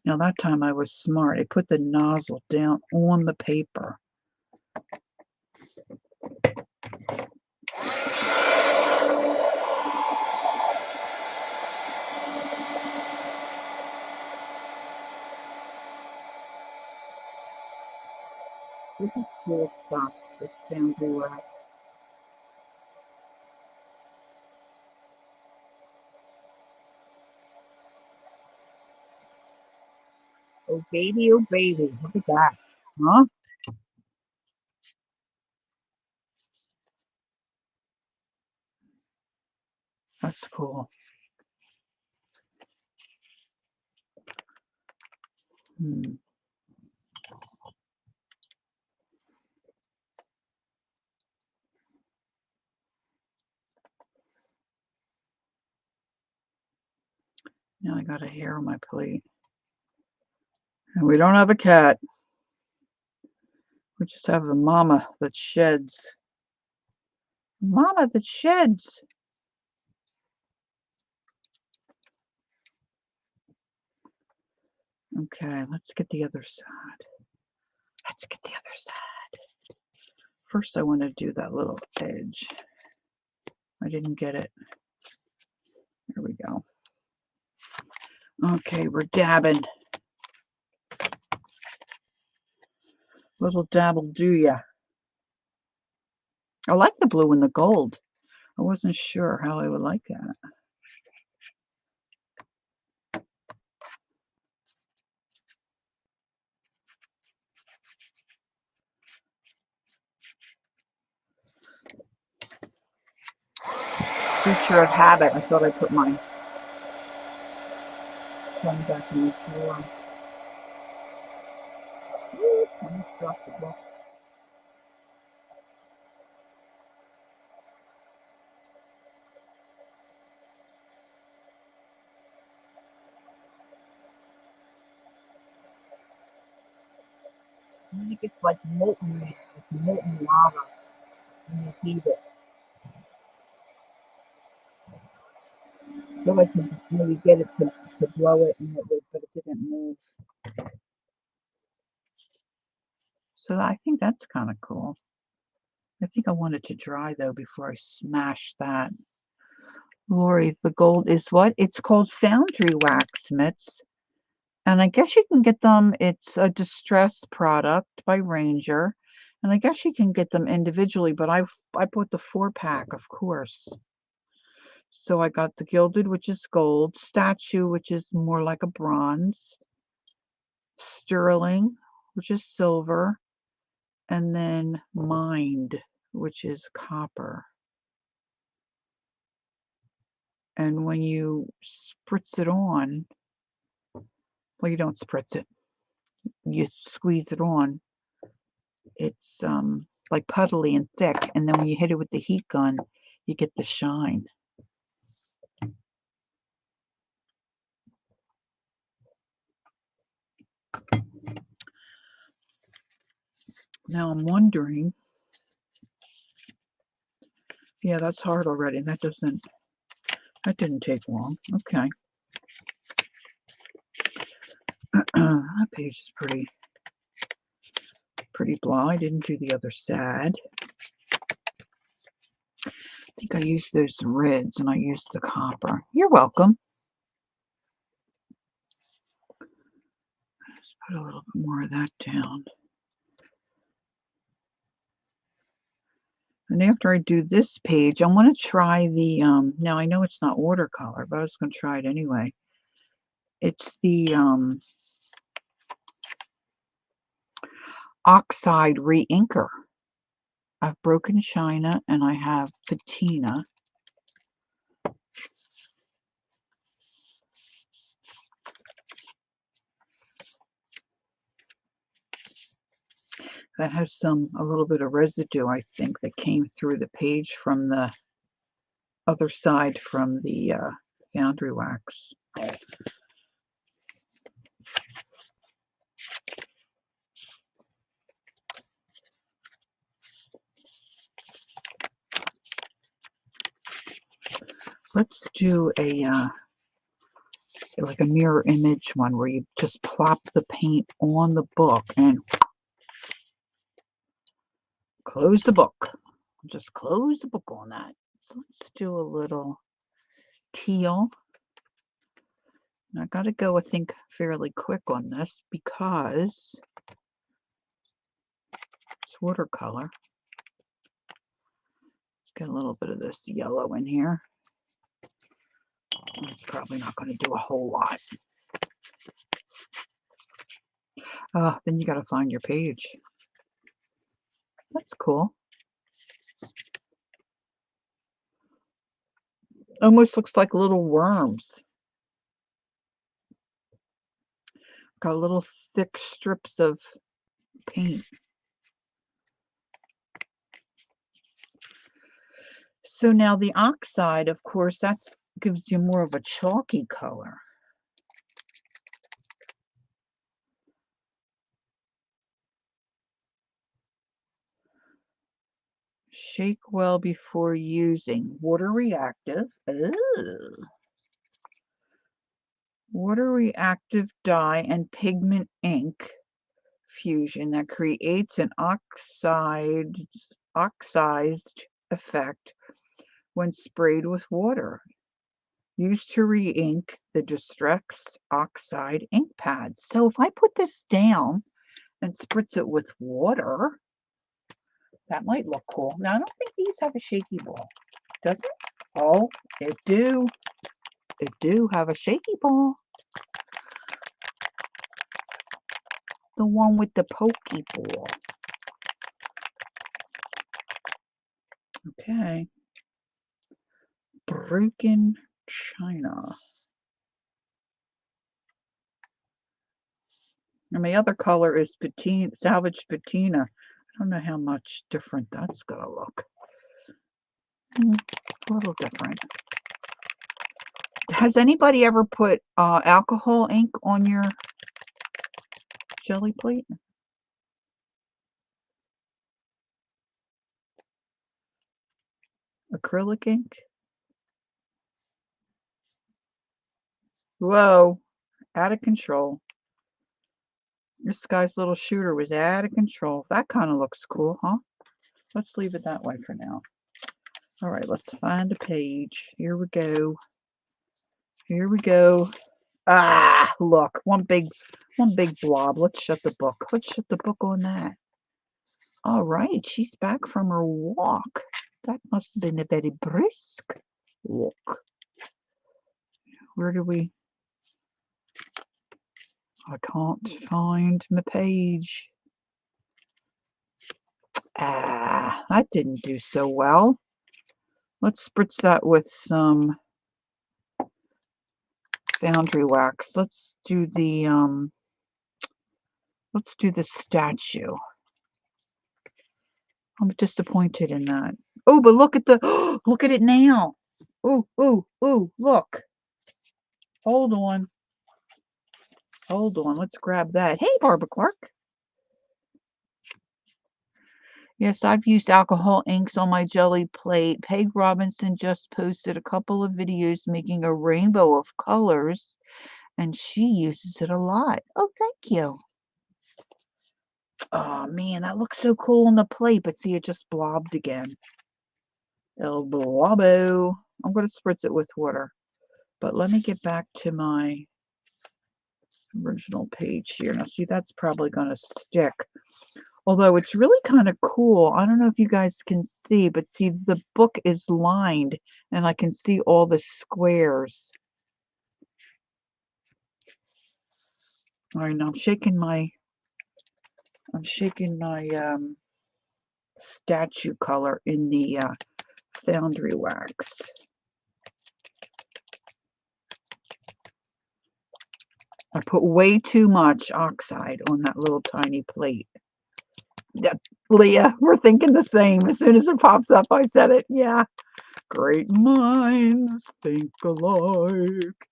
Now that time I was smart. I put the nozzle down on the paper. This is cool stuff. This boundary wax. Oh baby, oh baby. Look at that. Huh? That's cool. Now I got a hair on my plate. And we don't have a cat. We just have the mama that sheds. Mama that sheds. Okay, let's get the other side. Let's get the other side. First, I want to do that little edge. I didn't get it. There we go. Okay, we're dabbing. Little dabble do ya. I like the blue and the gold. I wasn't sure how I would like that. Creature of habit. I thought I put my pen back in the drawer. I think it's like molten lava when you heat it. So I could maybe get it to blow it, and but it didn't move. So I think that's kind of cool. I think I want it to dry though before I smash that. Lori, the gold is what? It's called Foundry Wax Mitts. And I guess you can get them, it's a distressed product by Ranger. And I guess you can get them individually, but I bought the 4-pack, of course. So I got the Gilded, which is gold, Statue, which is more like a bronze, Sterling, which is silver, and then Mind, which is copper. And when you spritz it on, well, you don't spritz it, you squeeze it on, it's like puddly and thick, and then when you hit it with the heat gun, you get the shine. Now I'm wondering, yeah, that's hard already. That didn't take long. Okay. That page is pretty blah. I didn't do the other side. I think I used those reds and I used the copper. You're welcome. Let's put a little bit more of that down. And after I do this page, I want to try the, now I know it's not watercolor, but I was going to try it anyway. It's the oxide re-inker. I've broken china and I have patina. That has a little bit of residue, I think, that came through the page from the other side from the foundry wax. Let's do like a mirror image one where you just plop the paint on the book and close the book. Just close the book on that. So let's do a little teal. And I got to go, I think, fairly quick on this because it's watercolor. Let's get a little bit of this yellow in here. It's probably not going to do a whole lot. Then you got to find your page. That's cool. Almost looks like little worms. Got little thick strips of paint. So now the oxide, of course, that gives you more of a chalky color. Shake well before using. Water reactive. Ooh. Water reactive dye and pigment ink fusion that creates an oxidized effect when sprayed with water. Used to re-ink the Distress Oxide ink pads. So if I put this down and spritz it with water, that might look cool. Now, I don't think these have a shaky ball. Does it? Oh, it do. It do have a shaky ball. The one with the pokey ball. Okay. Broken china. And my other color is patina, salvage patina. I don't know how much different that's going to look. A little different. Has anybody ever put alcohol ink on your jelly plate? Acrylic ink? Whoa, out of control. This guy's little shooter was out of control. That kind of looks cool, huh? Let's leave it that way for now. All right, let's find a page. Here we go. Here we go. Ah, look, one big blob. Let's shut the book. Let's shut the book on that. All right, she's back from her walk. That must have been a very brisk walk. Where do we? I can't find my page. Ah, that didn't do so well. Let's spritz that with some foundry wax. Let's do the statue. I'm disappointed in that. Oh, but look at look at it now. Ooh, ooh, ooh, look. Hold on. Hold on. Let's grab that. Hey, Barbara Clark. Yes, I've used alcohol inks on my jelly plate. Peg Robinson just posted a couple of videos making a rainbow of colors, and she uses it a lot. Oh, thank you. Oh, man, that looks so cool on the plate, but see, it just blobbed again. El blobbo. I'm going to spritz it with water. But let me get back to my original page here. Now, see, that's probably going to stick. Although it's really kind of cool. I don't know if you guys can see, but see, the book is lined, and I can see all the squares. All right, now I'm shaking my statue color in the foundry wax. I put way too much oxide on that little tiny plate. Yeah, Leah, we're thinking the same. As soon as it pops up, I said it. Yeah. Great minds think alike.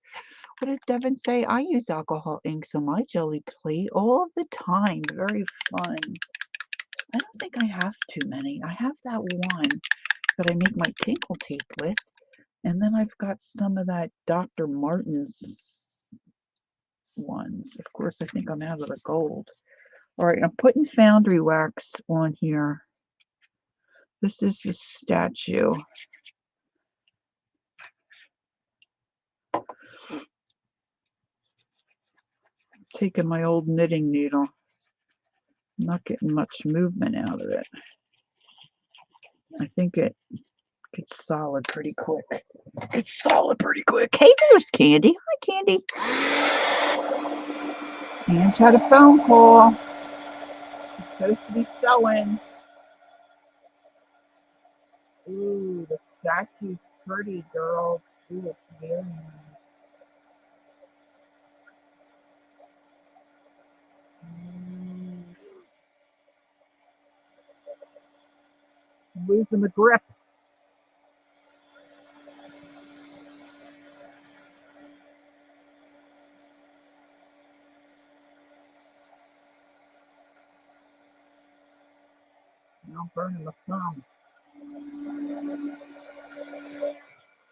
What did Devin say? I use alcohol inks on my jelly plate all of the time. Very fun. I don't think I have too many. I have that one that I make my tinkle tape with. And then I've got some of that Dr. Martin's ones. Of course, I think I'm out of the gold. All right, I'm putting foundry wax on here. This is the statue. Taking my old knitting needle. I'm not getting much movement out of it. I think it gets solid pretty quick. It's solid pretty quick. Hey, there's Candy. Hi, Candy. Ange had a phone call. She's supposed to be sewing. Ooh, the statue's pretty, girl. Ooh, it's very nice. Losing the grip. Now burning the thumb.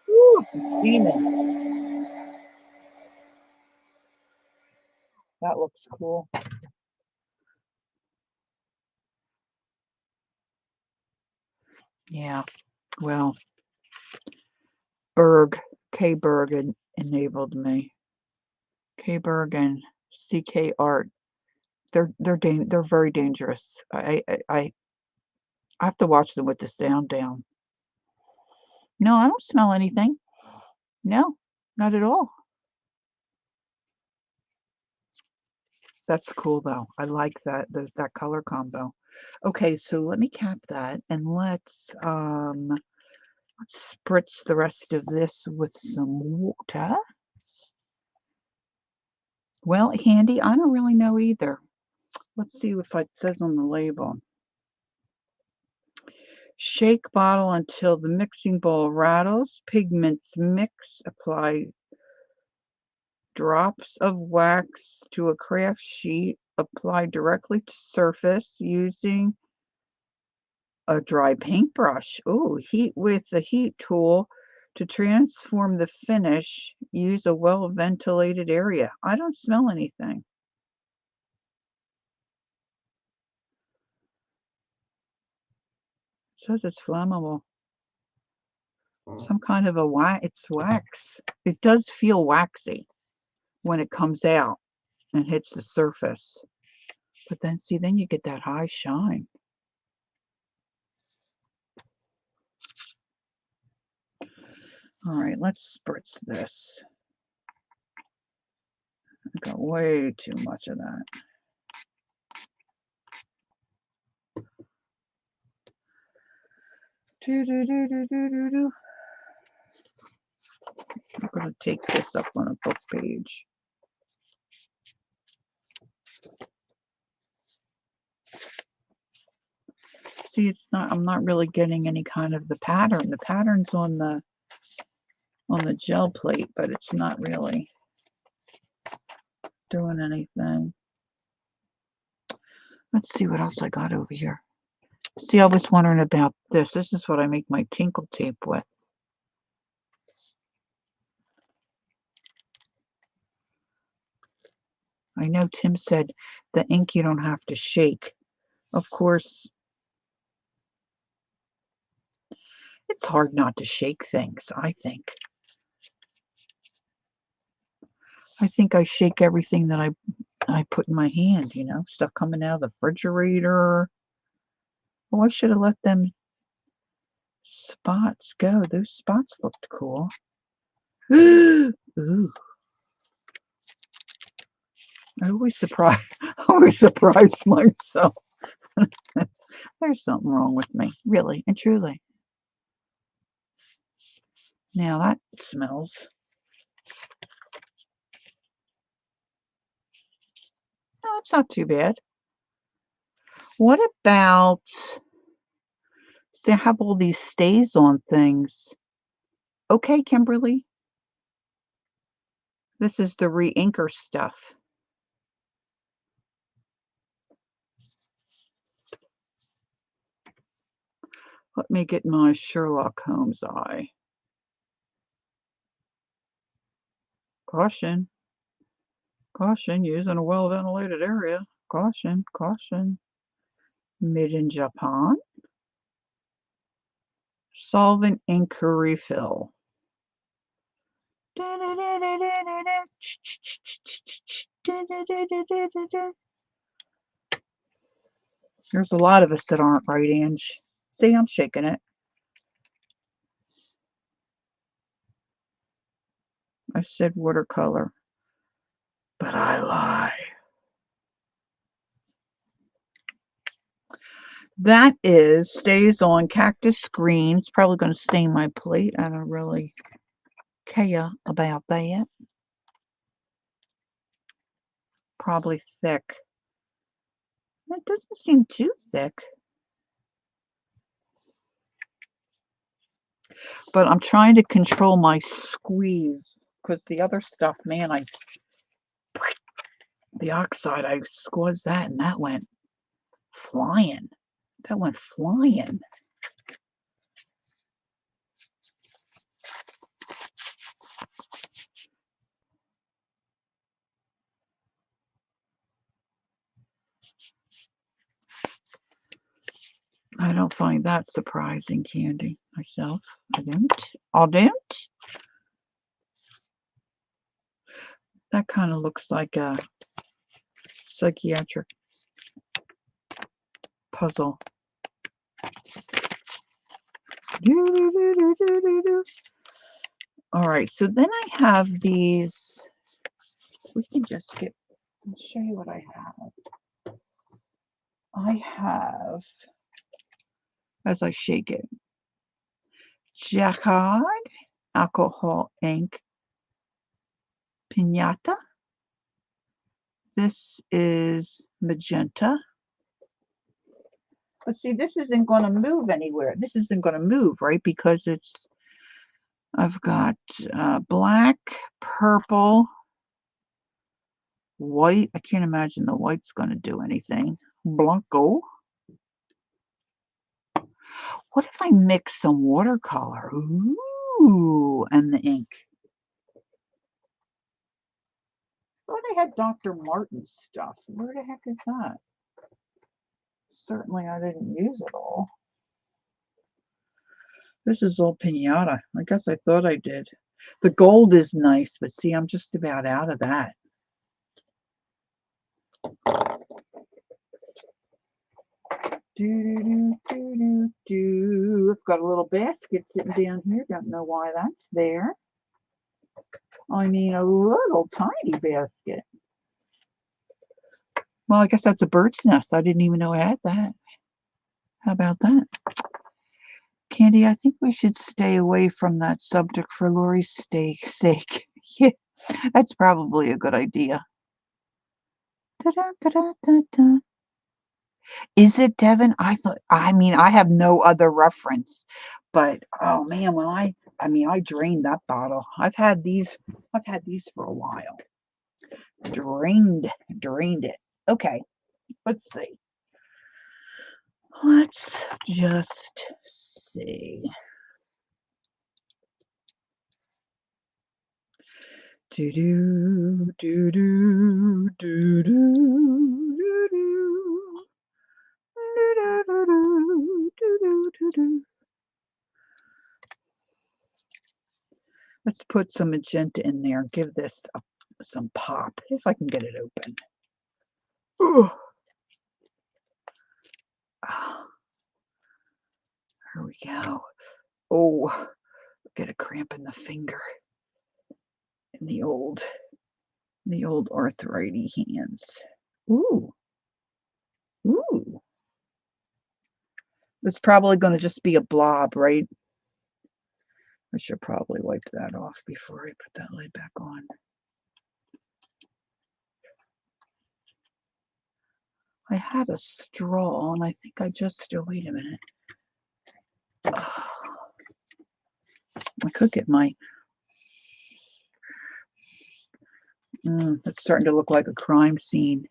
Ooh, it's steaming. That looks cool. Yeah, well, K. Berg enabled me. K. Berg and CK Art. They're very dangerous. I have to watch them with the sound down. No, I don't smell anything. No, not at all. That's cool though. I like that. There's that color combo. Okay, so let me cap that and let's spritz the rest of this with some water. Well, Handy, I don't really know either. Let's see if it says on the label. Shake bottle until the mixing bowl rattles. Pigments mix. Apply drops of wax to a craft sheet. Apply directly to surface using a dry paintbrush. Ooh, heat with the heat tool to transform the finish. Use a well-ventilated area. I don't smell anything. It says it's flammable. Some kind of a wax. It's wax. It does feel waxy when it comes out and hits the surface. But then, see, then you get that high shine. All right, let's spritz this. I got way too much of that. I'm going to take this up on a book page. See, it's not, I'm not really getting any kind of the pattern. The pattern's on the gel plate, but it's not really doing anything. Let's see what else I got over here. See, I was wondering about this. This is what I make my tinkle tape with. I know Tim said the ink you don't have to shake. Of course, it's hard not to shake things, I think. I think I shake everything that I put in my hand, you know, stuff coming out of the refrigerator. Oh, I should have let them spots go. Those spots looked cool. Ooh. I always surprise myself. There's something wrong with me, really and truly. Now that smells. No, that's not too bad. What about, see, I have all these stays on things. Okay, Kimberly. This is the re-inker stuff. Let me get my Sherlock Holmes eye. Caution. Caution, used in a well-ventilated area. Caution, caution. Made in Japan. Solvent ink refill. There's a lot of us that aren't right, Ange. See, I'm shaking it. I said watercolor, but I lie. That is stays on cactus green. It's probably going to stain my plate. I don't really care about that. Probably thick. It doesn't seem too thick. But I'm trying to control my squeeze because the other stuff, man, the oxide, I squeezed that and that went flying. That went flying. I don't find that surprising, Candy, myself. I don't. That kind of looks like a psychiatric puzzle. All right, so then I have these. We can just get, I'll show you what I have. I have, as I shake it, Jacquard alcohol ink pinata. This is magenta. But see, this isn't going to move anywhere. This isn't going to move, right? Because I've got black, purple, white. I can't imagine the white's going to do anything. Blanco. What if I mix some watercolor? Ooh, and the ink. I thought I had Dr. Martin's stuff. Where the heck is that? Certainly I didn't use it all. This is all pinata. I guess I thought I did. The gold is nice, but see, I'm just about out of that. I've got a little basket sitting down here. Don't know why that's there. I mean, a little tiny basket. Well, I guess that's a bird's nest. I didn't even know I had that. How about that? Candy, I think we should stay away from that subject for Lori's sake. Yeah, that's probably a good idea. Da-da-da-da-da-da. Is it, Devin? I mean, I have no other reference, but oh man, I drained that bottle. I've had these for a while. Drained it. Okay, let's see. Let's just see. Do do do do do do do do. Let's put some magenta in there and give this some pop, if I can get it open. Ooh. Oh, here we go. Oh, get a cramp in the finger. In the old arthritis hands. Ooh. Ooh. It's probably going to just be a blob, right? I should probably wipe that off before I put that lid back on. I had a straw, and I think I just, oh, wait a minute. Oh, I could get my, it's starting to look like a crime scene.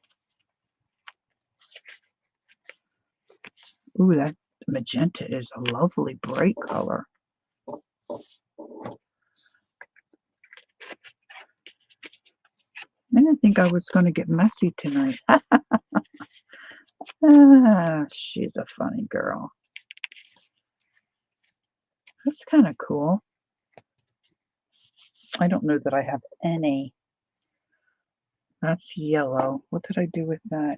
Ooh, that magenta is a lovely bright color. I didn't think I was going to get messy tonight. She's a funny girl. That's kind of cool. I don't know that I have any. That's yellow. What did I do with that?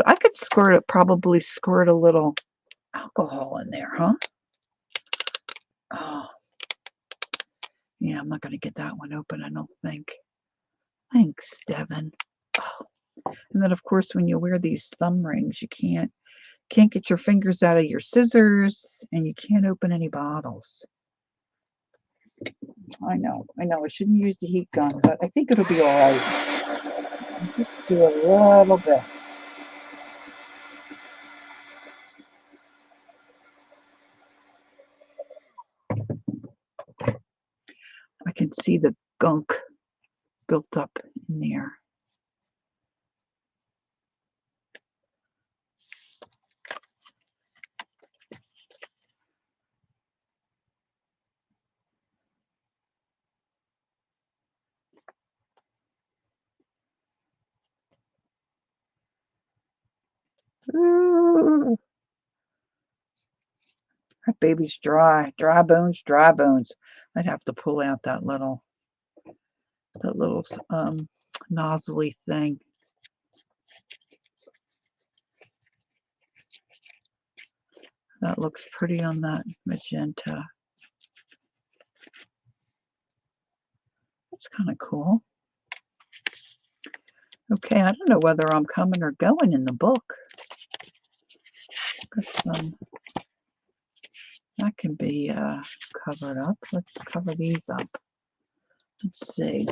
I could squirt it, probably squirt a little alcohol in there, huh? Oh, yeah, I'm not going to get that one open, I don't think. Thanks, Devin. Oh. And then, of course, when you wear these thumb rings, you can't get your fingers out of your scissors, and you can't open any bottles. I know. I shouldn't use the heat gun, but I think it'll be all right. Just do a little bit. I can see the gunk built up in there. Ooh. That baby's dry. Dry bones, dry bones. I'd have to pull out that little nozzly thing. That looks pretty on that magenta. That's kind of cool. Okay, I don't know whether I'm coming or going in the book. Got some, that can be covered up. Let's cover these up. Let's see.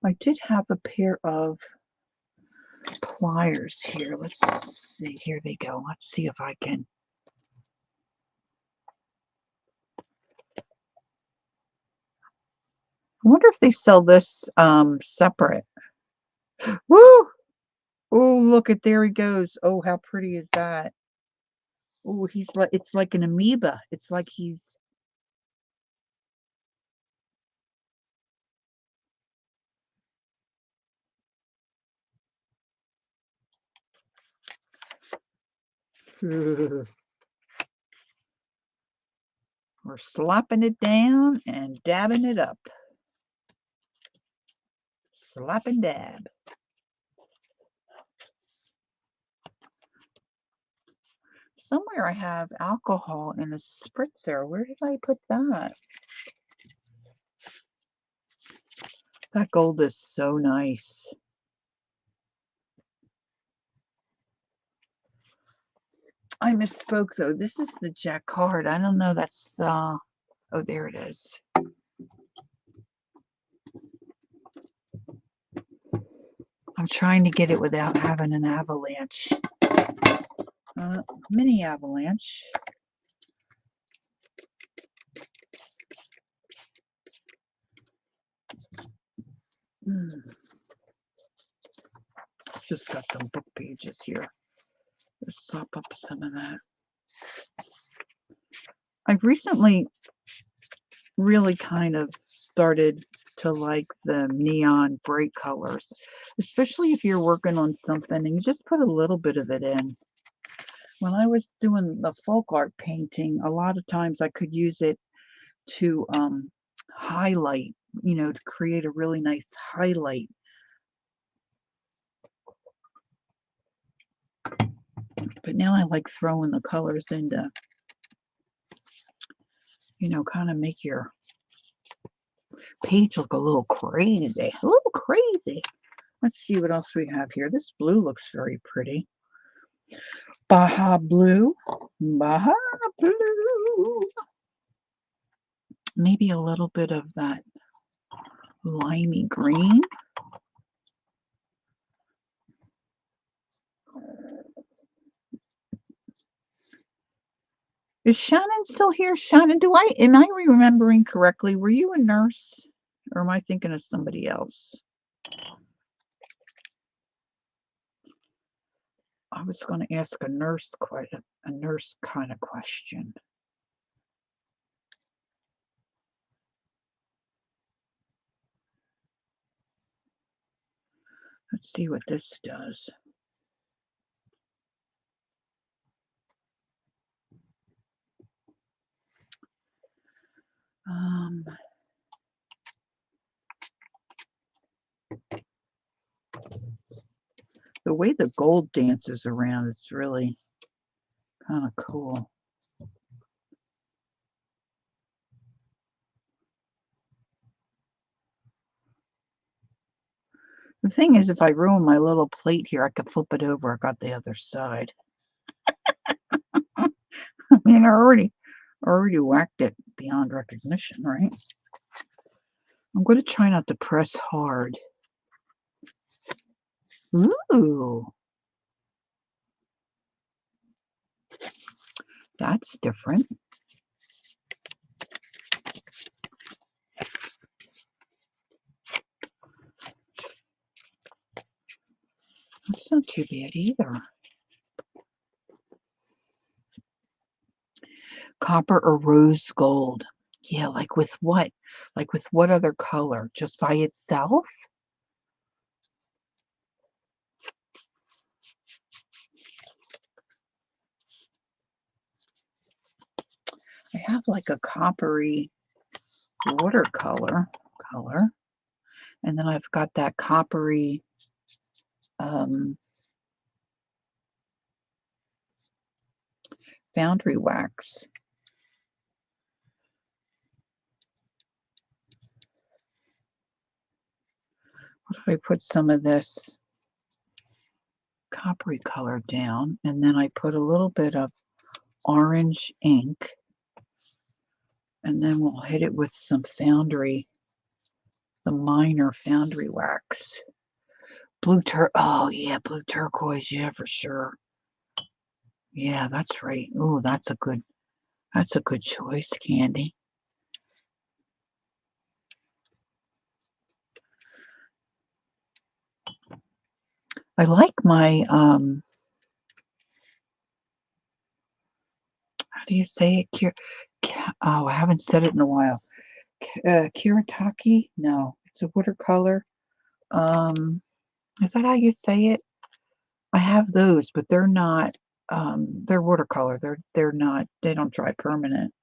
I did have a pair of pliers here. Let's see. Here they go. Let's see if I can. I wonder if they sell this separate. Woo! Oh, look at, there he goes. Oh, how pretty is that? Oh, he's like, it's like an amoeba. It's like he's. We're slapping it down and dabbing it up. Slap and dab. Somewhere I have alcohol in a spritzer. Where did I put that? That gold is so nice. I misspoke though. This is the jacquard. I don't know. That's oh, there it is. I'm trying to get it without having an avalanche. Mini avalanche. Just got some book pages here. Let's sop up some of that. I've recently really kind of started to like the neon bright colors, especially if you're working on something and you just put a little bit of it in. When I was doing the folk art painting, a lot of times I could use it to highlight, to create a really nice highlight. But now I like throwing the colors into, kind of make your page look a little crazy. A little crazy. Let's see what else we have here. This blue looks very pretty. Baja blue. Baja blue. Maybe a little bit of that limey green. Is Shannon still here? Shannon, am I remembering correctly? Were you a nurse? Or am I thinking of somebody else? I was going to ask a nurse kind of question. Let's see what this does. The way the gold dances around is really kind of cool. The thing is, if I ruin my little plate here, I could flip it over. I got the other side. I mean, I already whacked it beyond recognition, right? I'm going to try not to press hard. Ooh. That's different. That's not too bad either. Copper or rose gold. Yeah, like with what? Like with what other color? Just by itself? I have like a coppery watercolor color. And then I've got that coppery foundry wax. What if I put some of this coppery color down, and then I put a little bit of orange ink, and then we'll hit it with some foundry, the minor foundry wax. Oh yeah, blue turquoise, yeah, for sure. Yeah, that's right. Oh, that's a good choice, Candy. I like my how do you say it? Oh, I haven't said it in a while. Kiritaki? No, it's a watercolor. Is that how you say it? I have those, but they're not. They're watercolor. They're not. They don't dry permanent.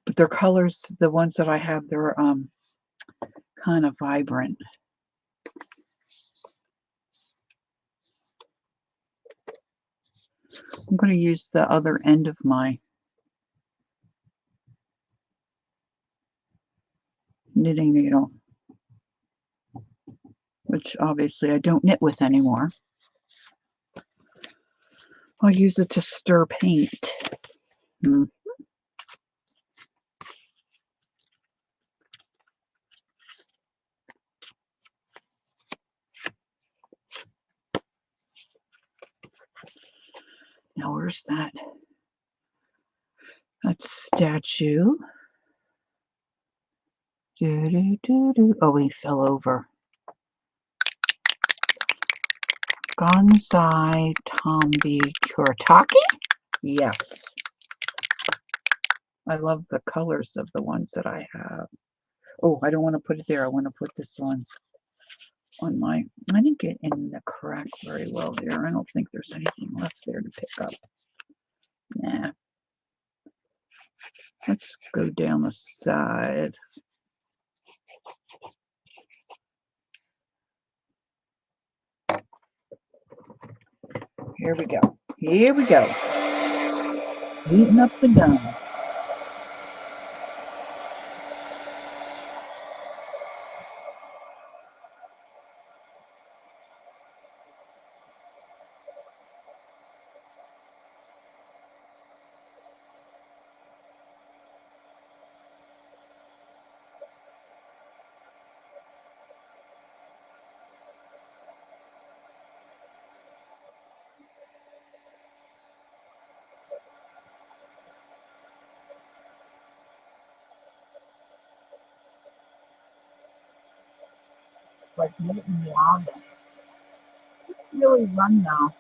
But their colors, the ones that I have, they're kind of vibrant. I'm going to use the other end of my knitting needle, which obviously I don't knit with anymore. I'll use it to stir paint. Now where's that? statue. Oh, he fell over. Gonzai Tombi Kuretake? Yes. I love the colors of the ones that I have. Oh, I don't want to put it there. I want to put this on my... I didn't get in the crack very well there. I don't think there's anything left there to pick up. Nah. Let's go down the side. Here we go. Here we go. Heating up the gun. Like molten lava. It's really run now.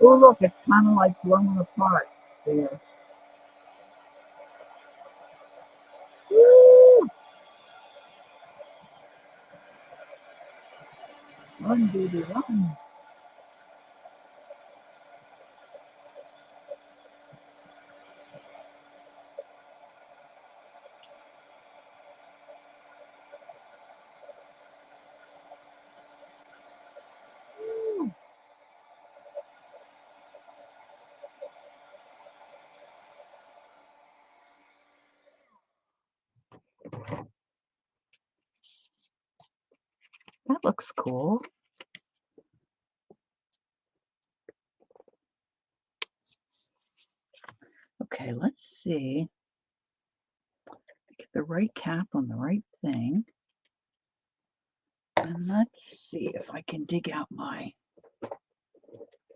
Oh, look, it's kind of like blowing apart there. Woo! Run, baby, run. That looks cool. Okay, let's see. Get the right cap on the right thing. And let's see if I can dig out my...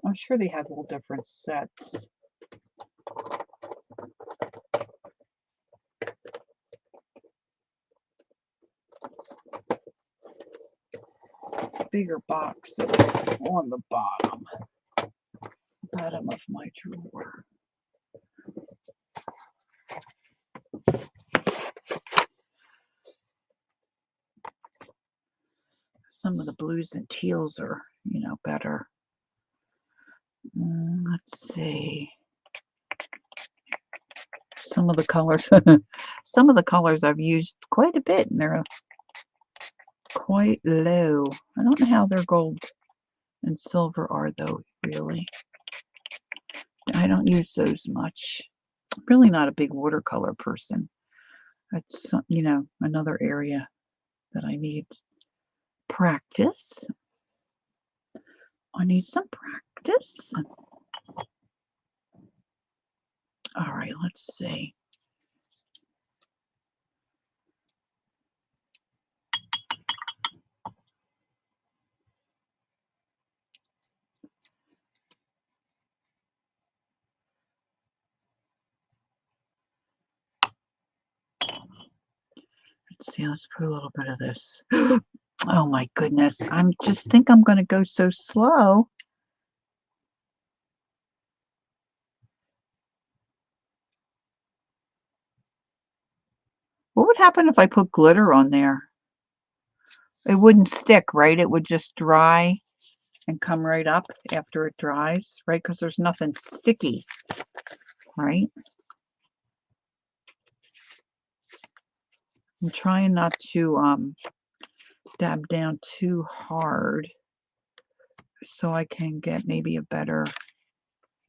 I'm sure they have all different sets. It's a bigger box on the bottom of my drawer. Some of the blues and teals are, better. Let's see. Some of the colors, some of the colors I've used quite a bit, and they're quite low. I don't know how their gold and silver are, though, really. I don't use those much. I'm really not a big watercolor person. That's, another area that I need practice. I need some practice. All right, let's see. Let's see, let's put a little bit of this. Oh my goodness, I'm going to go so slow. What would happen if I put glitter on there? It wouldn't stick, right? It would just dry and come right up after it dries, right? Because there's nothing sticky, right? I'm trying not to dab down too hard so I can get maybe a better,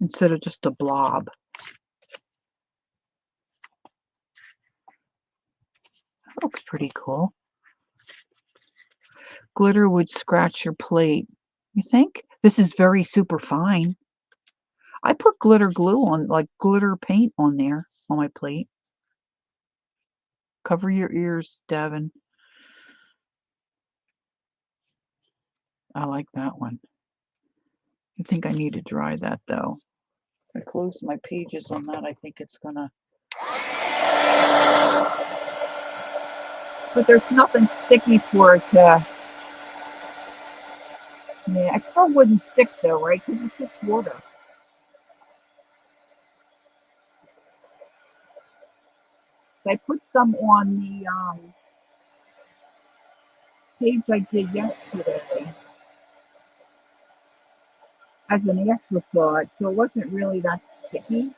instead of just a blob. That looks pretty cool. Glitter would scratch your plate. You think? This is very super fine. I put glitter glue on, like glitter paint on there on my plate. Cover your ears, Devin. I like that one. I think I need to dry that though. I close my pages on that. I think it's gonna. But there's nothing sticky for it to. Yeah, Excel wouldn't stick though, right? Because it's just water. I put some on the page I did yesterday as an afterthought, so it wasn't really that sticky.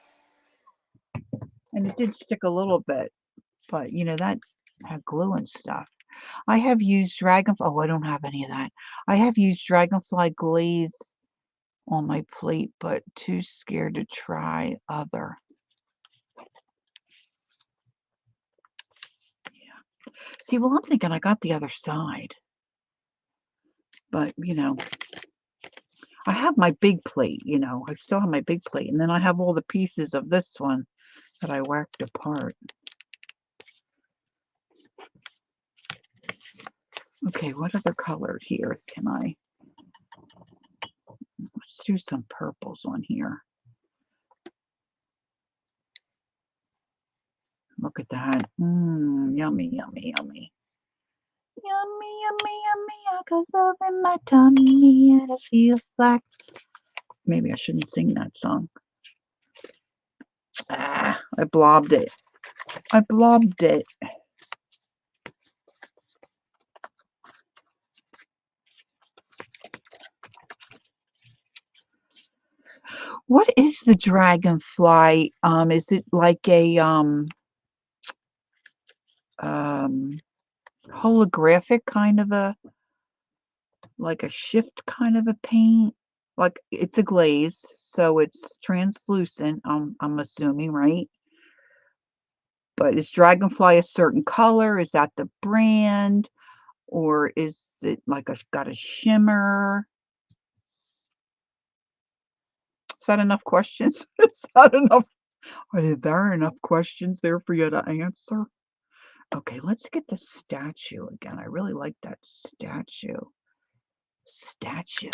And it did stick a little bit, but you know, that had glue and stuff. I have used dragonfly. Oh, I don't have any of that. I have used dragonfly glaze on my plate, but too scared to try other. Yeah. See, well, I'm thinking I got the other side, but you know, I have my big plate, you know, I still have my big plate, and then I have all the pieces of this one that I whacked apart. Okay, what other color here can I? Let's do some purples on here. Look at that. Mmm, yummy, yummy, yummy. Yummy, yummy, yummy. I got love in my tummy and it feels like. Maybe I shouldn't sing that song. Ah, I blobbed it. I blobbed it. What is the dragonfly? Is it like a holographic kind of a, like a shift kind of a paint? Like it's a glaze, so it's translucent, I'm assuming, right? But is dragonfly a certain color? Is that the brand? Or is it like got a shimmer? Is that enough questions? Is that enough? Are there enough questions there for you to answer? Okay, let's get the statue again. I really like that statue. Statue.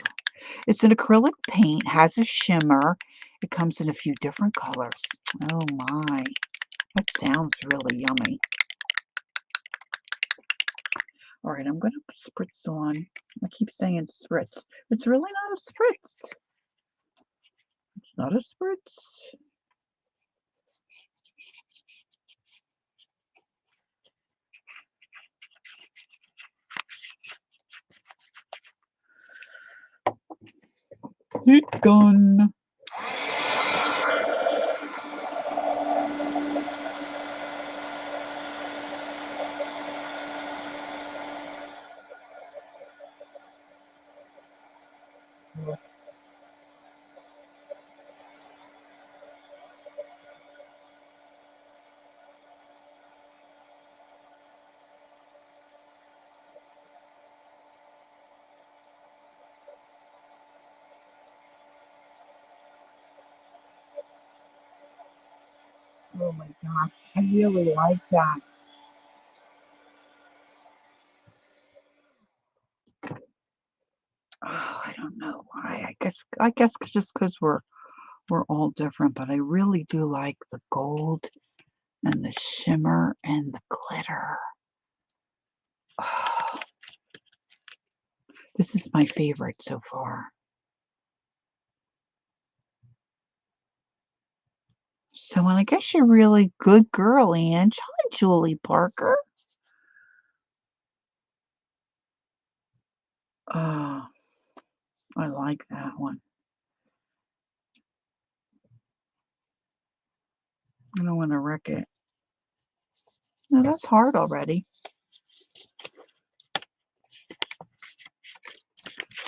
It's an acrylic paint, has a shimmer. It comes in a few different colors. Oh my, that sounds really yummy. All right, I'm going to spritz on. I keep saying spritz. It's really not a spritz. It's not a spritz. It's done. Oh my gosh, I really like that. Oh, I don't know why. I guess just because we're all different, but I really do like the gold and the shimmer and the glitter. Oh, this is my favorite so far. So, and I guess you're a really good girl, Ange. Hi, Julie Parker. Oh, I like that one. I don't want to wreck it. No, that's hard already.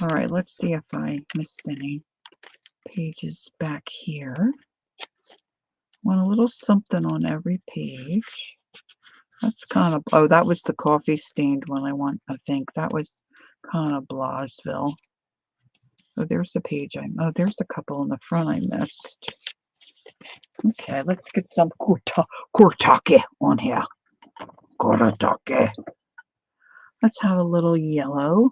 All right, let's see if I missed any pages back here. Want a little something on every page. That's kind of, oh, that was the coffee stained one I think. That was kind of Blasville. Oh, there's a page oh, there's a couple in the front I missed. Okay, let's get some kurtake on here. Kurtake. Let's have a little yellow.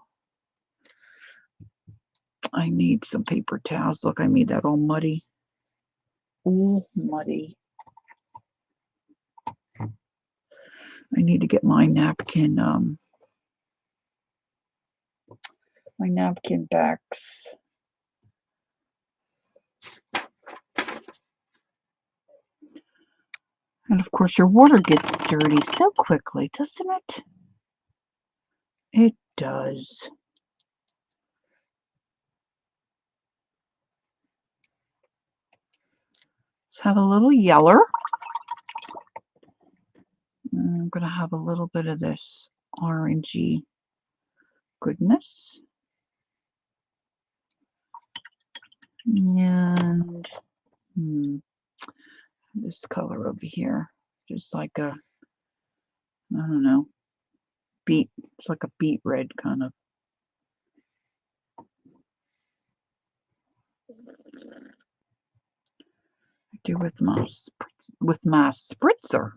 I need some paper towels. Look, I made that all muddy. all muddy. I need to get my napkin backs. And of course your water gets dirty so quickly, doesn't it? It does. Let's have a little yeller. I'm going to have a little bit of this orangey goodness. And this color over here, just like a, I don't know, beet. It's like a beet red kind of. I do with my spritzer.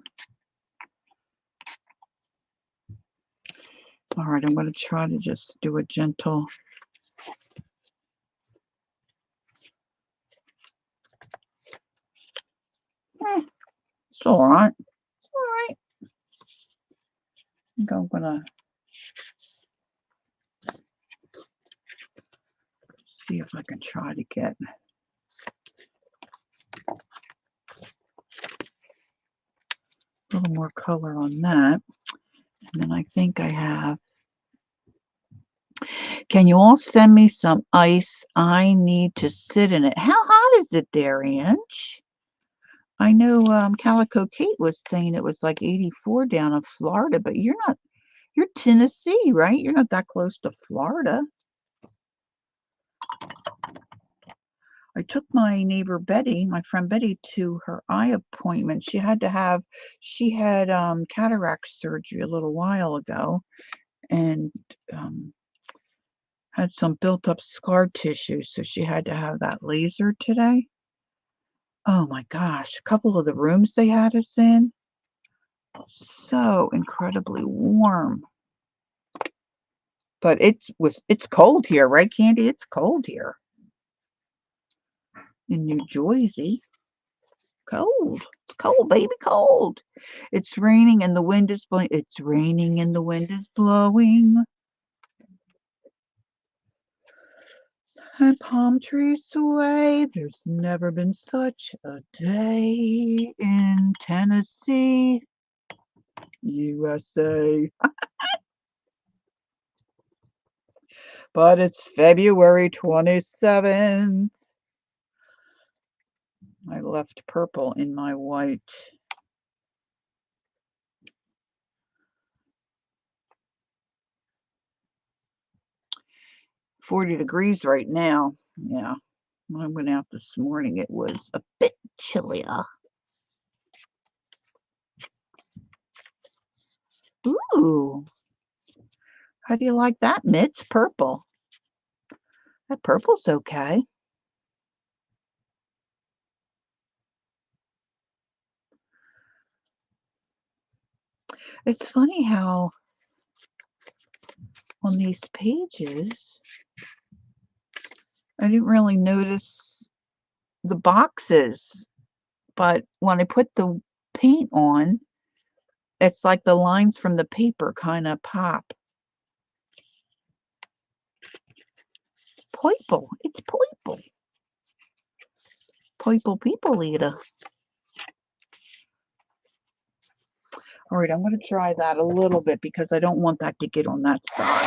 All right, I'm going to try to just do a gentle. It's all right. It's all right. I think I'm going to see if I can try to get a little more color on that. And then I think I have. Can you all send me some ice? I need to sit in it. How hot is it there, Ange? I know Calico Kate was saying it was like 84 down in Florida, but you're Tennessee, right? You're not that close to Florida. I took my neighbor Betty, my friend Betty, to her eye appointment. She had cataract surgery a little while ago, and had some built up scar tissue, so she had to have that laser today. Oh my gosh, a couple of the rooms they had us in, so incredibly warm. But it's cold here, right, Candy? It's cold here in New Jersey. Cold. It's cold, baby, cold. It's raining and the wind is blowing. It's raining and the wind is blowing. And palm trees sway. There's never been such a day in Tennessee, USA. But it's February 27th. I left purple in my white. $40 degrees right now. Yeah. When I went out this morning, it was a bit chillier. Ooh. How do you like that, Mitts? Purple. That purple's okay. It's funny how on these pages, I didn't really notice the boxes, but when I put the paint on, it's like the lines from the paper kind of pop. Purple. It's purple. Purple people eater. All right, I'm going to try that a little bit because I don't want that to get on that side.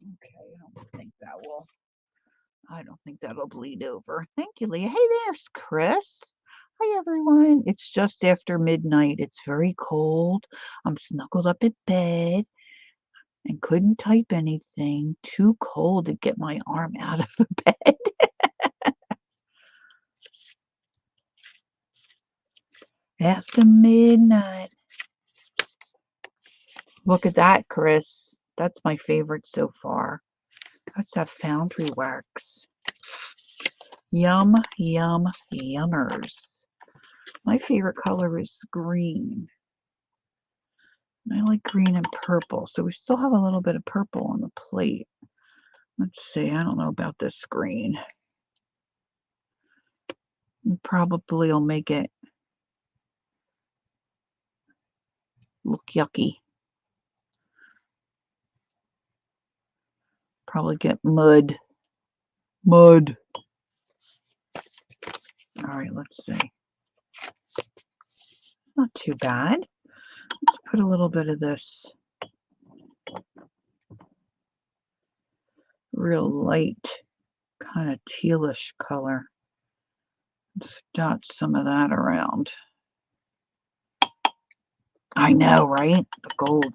Okay, I don't think that'll bleed over. Thank you, Leah. Hey, there's Chris. Hi, everyone. It's just after midnight. It's very cold. I'm snuggled up in bed and couldn't type anything. Too cold to get my arm out of the bed. After midnight. Look at that, Chris. That's my favorite so far. That's that foundry wax. Yum, yum, yummers. My favorite color is green. I like green and purple, so we still have a little bit of purple on the plate. Let's see, I don't know about this green. Probably will make it look yucky. Probably get mud. Mud. All right, let's see. Not too bad. Let's put a little bit of this real light, kind of tealish color. Let's dot some of that around. I know, right? The gold.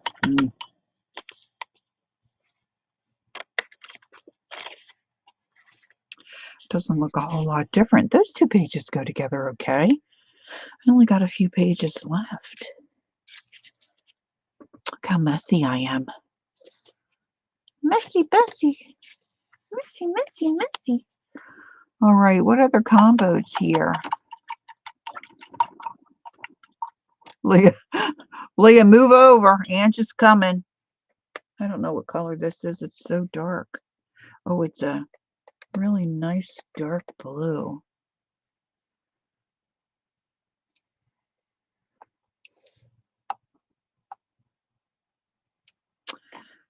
Doesn't look a whole lot different. Those two pages go together okay. I only got a few pages left. Look how messy I am. Messy Bessie. Messy, messy, messy. All right, what other combos here? Leah, Leah, move over. Angie's coming. I don't know what color this is. It's so dark. Oh, it's a really nice dark blue.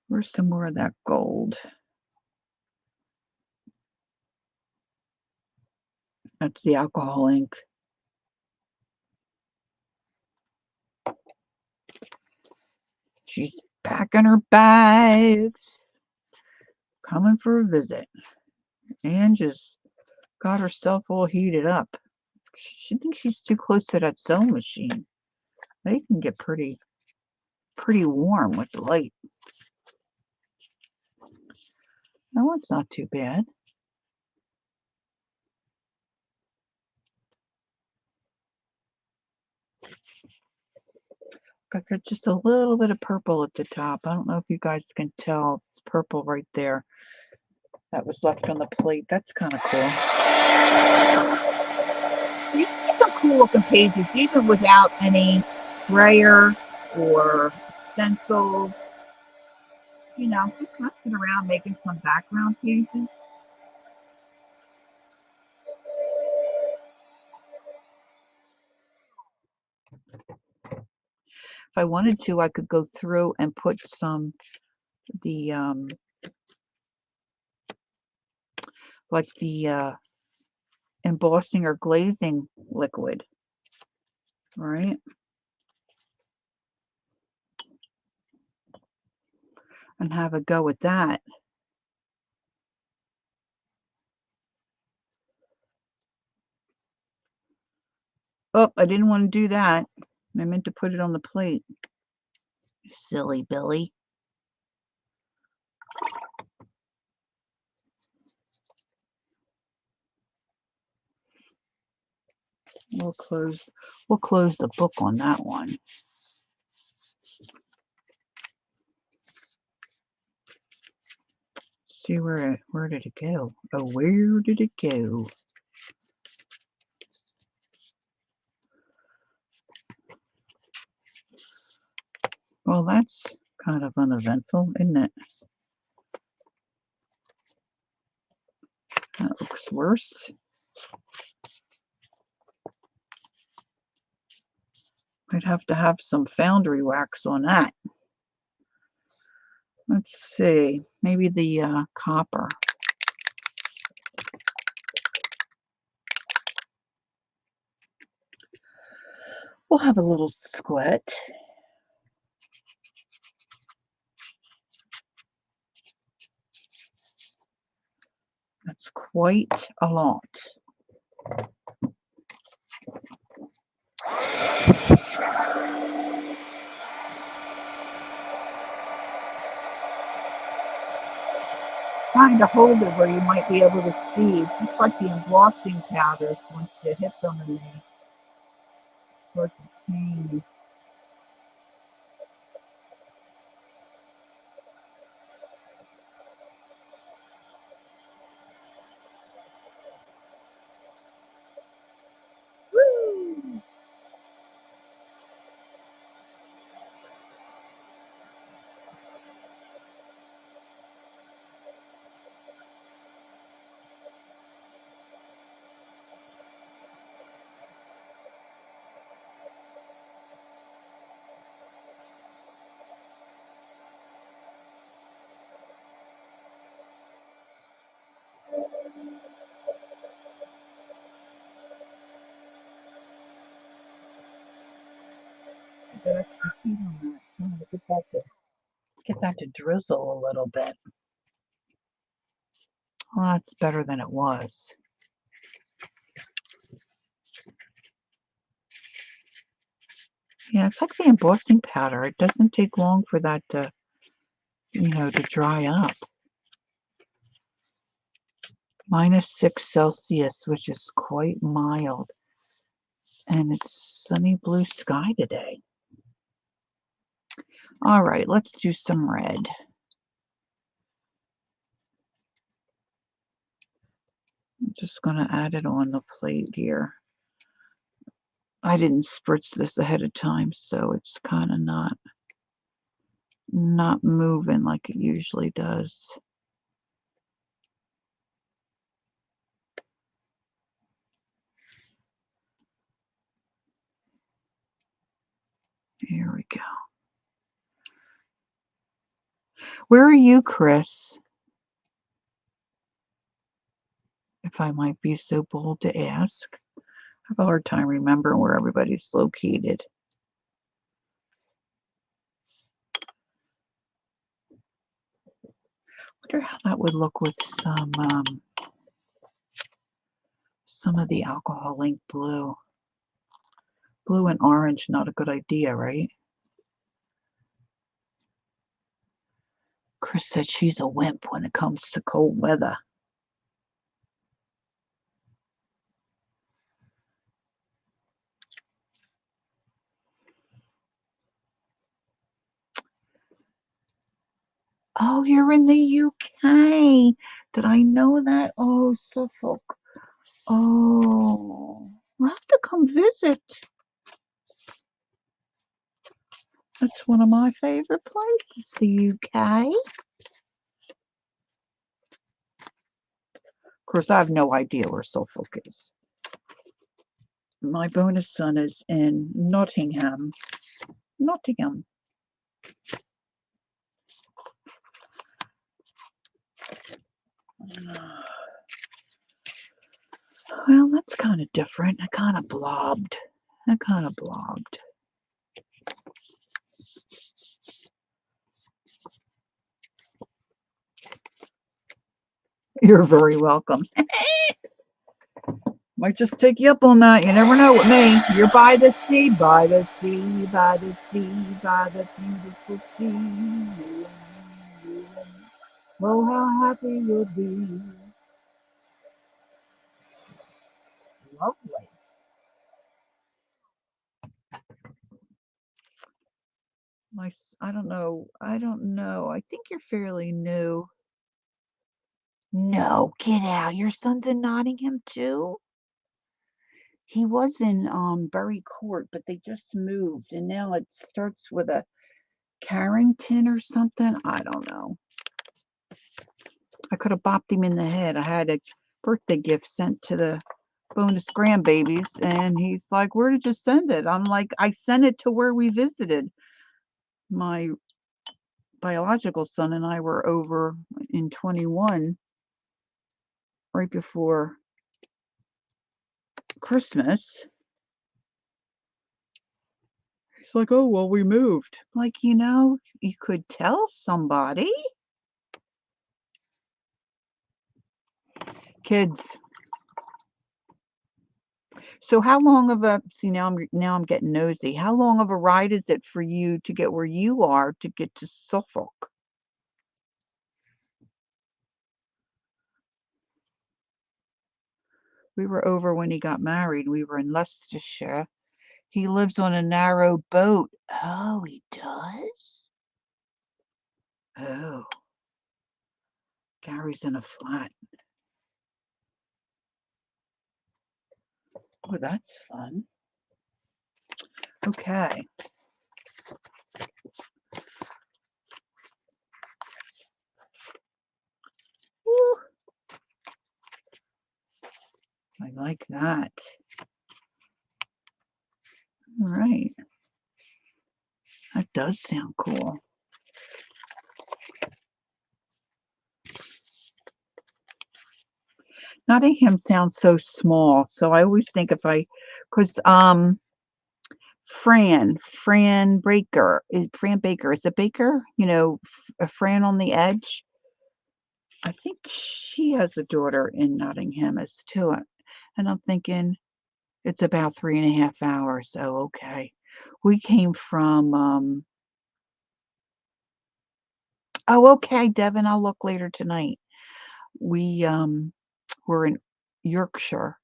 Where's some more of that gold? That's the alcohol ink. She's packing her bags, coming for a visit. Angie's got herself all heated up. She thinks she's too close to that sewing machine. They can get pretty warm with the light. That one's not too bad. Got just a little bit of purple at the top. I don't know if you guys can tell. It's purple right there. That was left on the plate. That's kind of cool. You see some cool looking pages, even without any brayer or stencils. You know, just messing around making some background pages. If I wanted to, I could go through and put some the like the embossing or glazing liquid, right? And have a go with that. Oh, I didn't want to do that. I meant to put it on the plate. Silly Billy. We'll close the book on that one. See where did it go? Oh, where did it go? Well, that's kind of uneventful, isn't it? That looks worse. I'd have to have some foundry wax on that. Let's see, maybe the copper. We'll have a little squat. That's quite a lot. Trying to hold it where you might be able to see, just like the embossing powders once you hit them and they start to change. Woo! Get extra heat on that. I'm gonna get that to drizzle a little bit. Well, that's better than it was. Yeah, it's like the embossing powder. It doesn't take long for that to, to dry up. -6 Celsius, which is quite mild. And it's sunny blue sky today. All right, let's do some red. I'm just going to add it on the plate here. I didn't spritz this ahead of time, so it's kind of not moving like it usually does. Here we go. Where are you, Chris? If I might be so bold to ask. I have a hard time remembering where everybody's located. Wonder how that would look with some of the alcohol ink blue. Blue and orange, not a good idea, right? Chris said she's a wimp when it comes to cold weather. Oh, you're in the UK. Did I know that? Oh, Suffolk. Oh, we'll have to come visit. That's one of my favorite places, the UK. Of course, I have no idea where Suffolk is. My bonus son is in Nottingham. Nottingham. Well, that's kind of different. I kind of blobbed. You're very welcome. Might just take you up on that. You never know with me. You're by the sea, by the sea, by the sea, by the beautiful sea. Oh, how happy you'll be. Lovely. I don't know. I think you're fairly new. No, get out. Your son's in Nottingham too? He was in Bury Court, but they just moved, and now it starts with a Carrington or something. I don't know. I could have bopped him in the head. I had a birthday gift sent to the bonus grandbabies, and he's like, "Where did you send it?" I'm like, "I sent it to where we visited." My biological son and I were over in 21, right before Christmas. He's like, "Oh, well, we moved." I'm like, you could tell somebody. Kids. So how long of a, see, now I'm getting nosy. How long of a ride is it for you to get where you are to get to Suffolk? We were over when he got married. We were in Leicestershire. He lives on a narrow boat. Oh, he does? Oh. Gary's in a flat. Oh, that's fun. Okay. Woo. I like that. All right. That does sound cool. Nottingham sounds so small, so I always think if I, because Fran Baker, is it Baker? You know, Fran on the Edge. I think she has a daughter in Nottingham as too, and I'm thinking it's about 3.5 hours. So okay, we came from. Oh, okay, Devin. I'll look later tonight. We were in Yorkshire,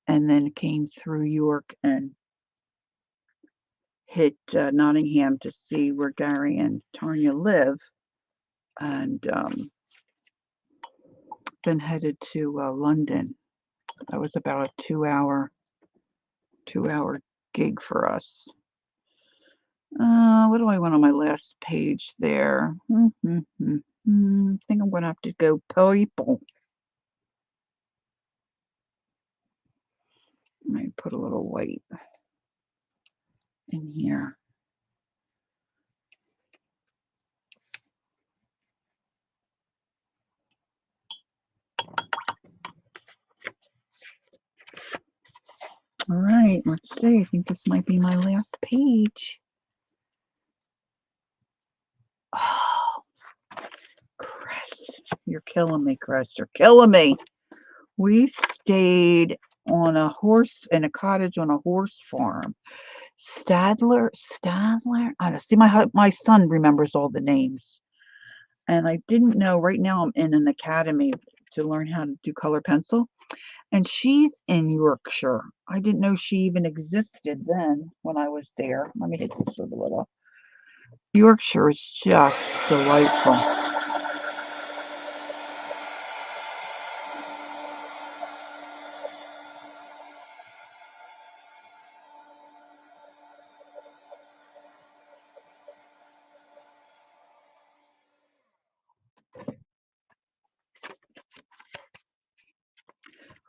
and then came through York and hit Nottingham to see where Gary and Tanya live, and then headed to London. That was about a 2 hour gig for us. What do I want on my last page there? I think I'm gonna have to go people. Let me put a little white in here. All right, let's see. I think this might be my last page. Oh, Chris, you're killing me, Chris. You're killing me. We stayed on a cottage on a horse farm. Stadler. I don't see. My son remembers all the names, and I didn't know. Right now, I'm in an academy to learn how to do color pencil, and she's in Yorkshire. I didn't know she even existed then when I was there. Let me hit this with a little. Yorkshire is just delightful.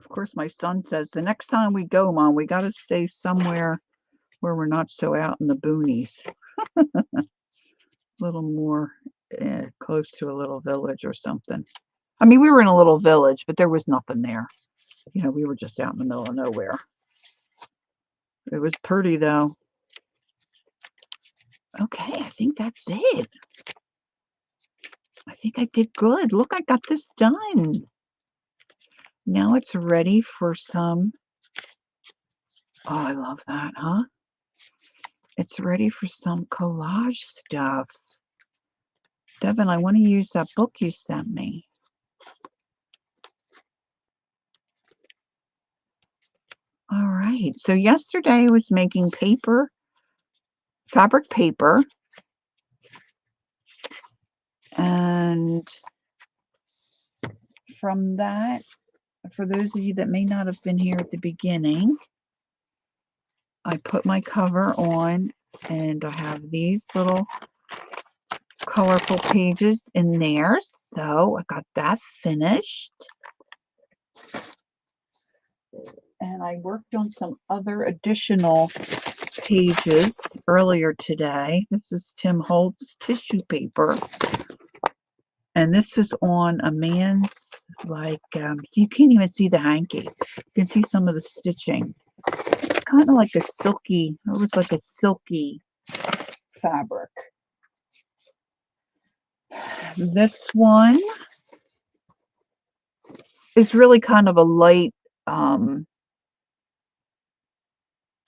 Of course, my son says, the next time we go, Mom, we got to stay somewhere where we're not so out in the boonies. A little more close to a little village or something. I mean, we were in a little village, but there was nothing there. You know, we were just out in the middle of nowhere. It was pretty, though. Okay, I think that's it. I think I did good. Look, I got this done. Now it's ready for some. Oh, I love that, huh? It's ready for some collage stuff. Devin, I want to use that book you sent me. All right. So yesterday I was making fabric paper. And from that, for those of you that may not have been here at the beginning, I put my cover on, and I have these little colorful pages in there. So I got that finished. And I worked on some other additional pages earlier today. This is Tim Holtz tissue paper. And this was on a man's, like, so you can't even see the hanky. You can see some of the stitching. It's kind of like a silky, it was like a silky fabric. This one is really kind of a light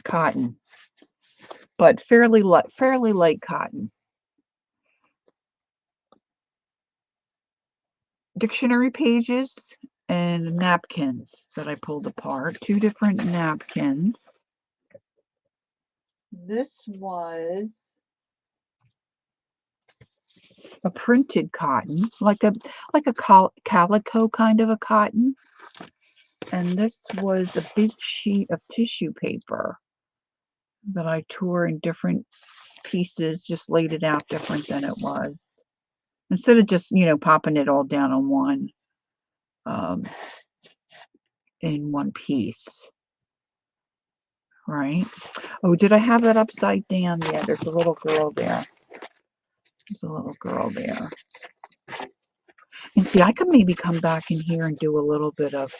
cotton, but fairly light cotton. Dictionary pages and napkins that I pulled apart. 2 different napkins. This was a printed cotton, like a calico kind of a cotton. And this was a big sheet of tissue paper that I tore in different pieces, just laid it out different than it was. Instead of just, popping it all down on one, in one piece. Right? Oh, did I have that upside down? Yeah, there's a little girl there. There's a little girl there. And see, I could maybe come back in here and do a little bit of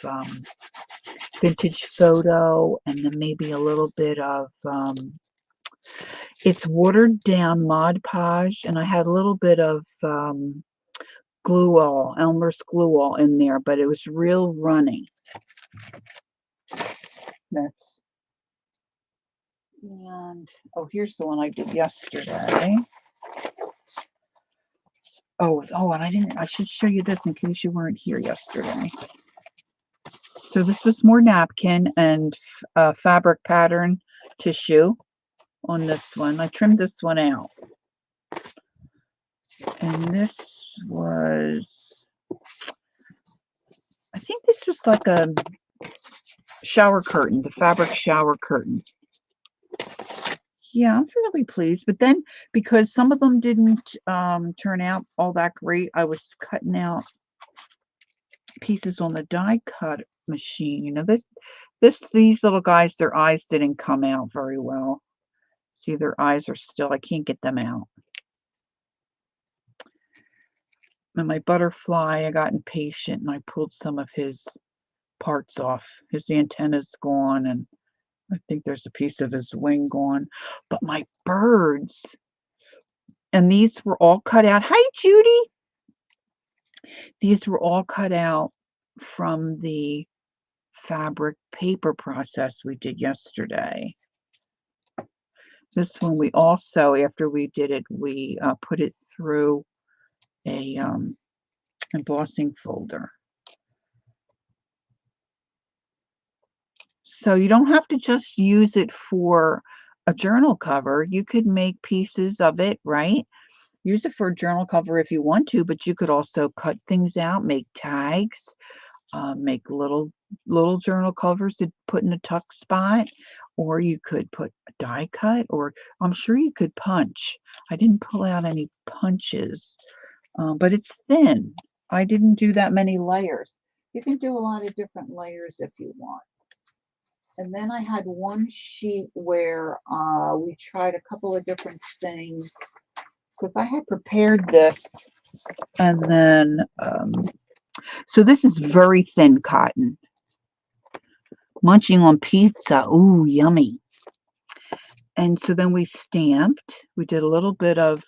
vintage photo, and then maybe a little bit of it's watered down Mod Podge, and I had a little bit of glue all, Elmer's glue all in there, but it was real runny. That's, and oh, here's the one I did yesterday. Oh, and I should show you this in case you weren't here yesterday. So this was more napkin and fabric pattern tissue on this one. I trimmed this one out. And this was, I think this was like a shower curtain, the fabric shower curtain. Yeah, I'm fairly pleased. But then because some of them didn't turn out all that great, I was cutting out pieces on the die cut machine. You know, these little guys, their eyes didn't come out very well. See, their eyes are still, I can't get them out. And my butterfly, I got impatient and I pulled some of his parts off. His antenna's gone, and I think there's a piece of his wing gone. But my birds, and these were all cut out. Hi, Judy. These were all cut out from the fabric paper process we did yesterday. This one we also, after we did it, we put it through a embossing folder. So you don't have to just use it for a journal cover. You could make pieces of it, right? Use it for a journal cover if you want to, but you could also cut things out, make tags, make little journal covers to put in a tuck spot, or you could put a die cut, or I'm sure you could punch. I didn't pull out any punches, but it's thin. I didn't do that many layers. You can do a lot of different layers if you want. And then I had one sheet where we tried a couple of different things, because I had prepared this, and then so this is very thin cotton. Munching on pizza, ooh, yummy. And so then we stamped. We did a little bit of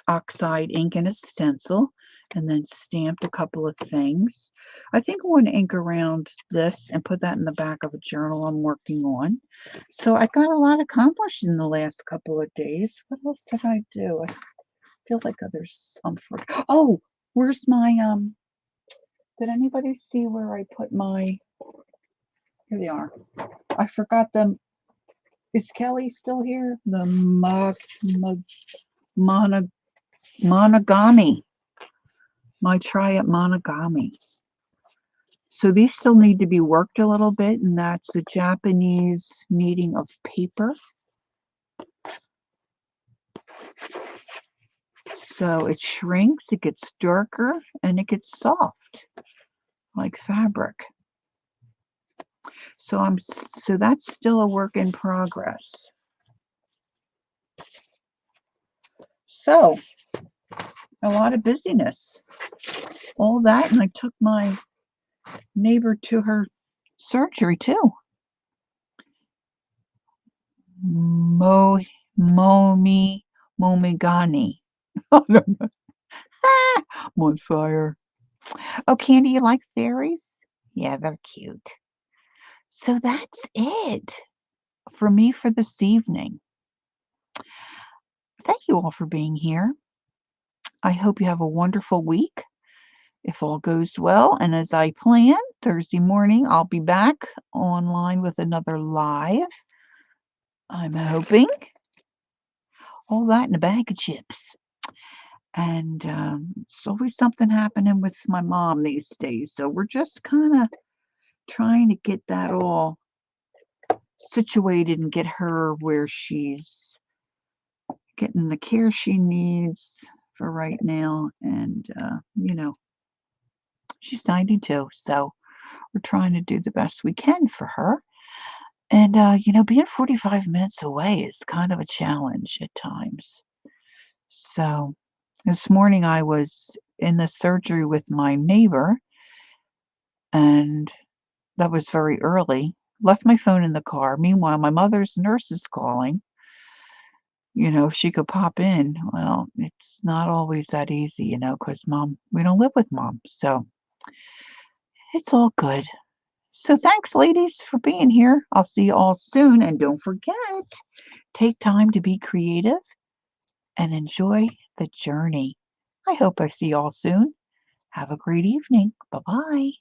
oxide ink in a stencil, and then stamped a couple of things. I think I want to ink around this and put that in the back of a journal I'm working on. So I got a lot accomplished in the last couple of days. What else did I do? I feel like there's some for, oh, where's my did anybody see where I put my, here they are. I forgot them. Is Kelly still here? The momigami. My try at momigami. So these still need to be worked a little bit, and that's the Japanese kneading of paper. So it shrinks, it gets darker, and it gets soft like fabric. So that's still a work in progress. So a lot of busyness. All that, and I took my neighbor to her surgery too. Momigami. I'm on fire. Oh, Candy, you like fairies? Yeah, they're cute. So that's it for me for this evening. Thank you all for being here. I hope you have a wonderful week. If all goes well, and as I plan, Thursday morning, I'll be back online with another live. I'm hoping. All that in a bag of chips. And it's always something happening with my mom these days. So we're just kind of trying to get that all situated and get her where she's getting the care she needs for right now. And, you know, she's 92. So we're trying to do the best we can for her. And, you know, being 45 minutes away is kind of a challenge at times. So this morning I was in the surgery with my neighbor, and that was very early. Left my phone in the car. Meanwhile, my mother's nurse is calling. If she could pop in. Well, it's not always that easy, because we don't live with mom. So it's all good. So thanks, ladies, for being here. I'll see you all soon. And don't forget, take time to be creative and enjoy the journey. I hope I see you all soon. Have a great evening. Bye-bye.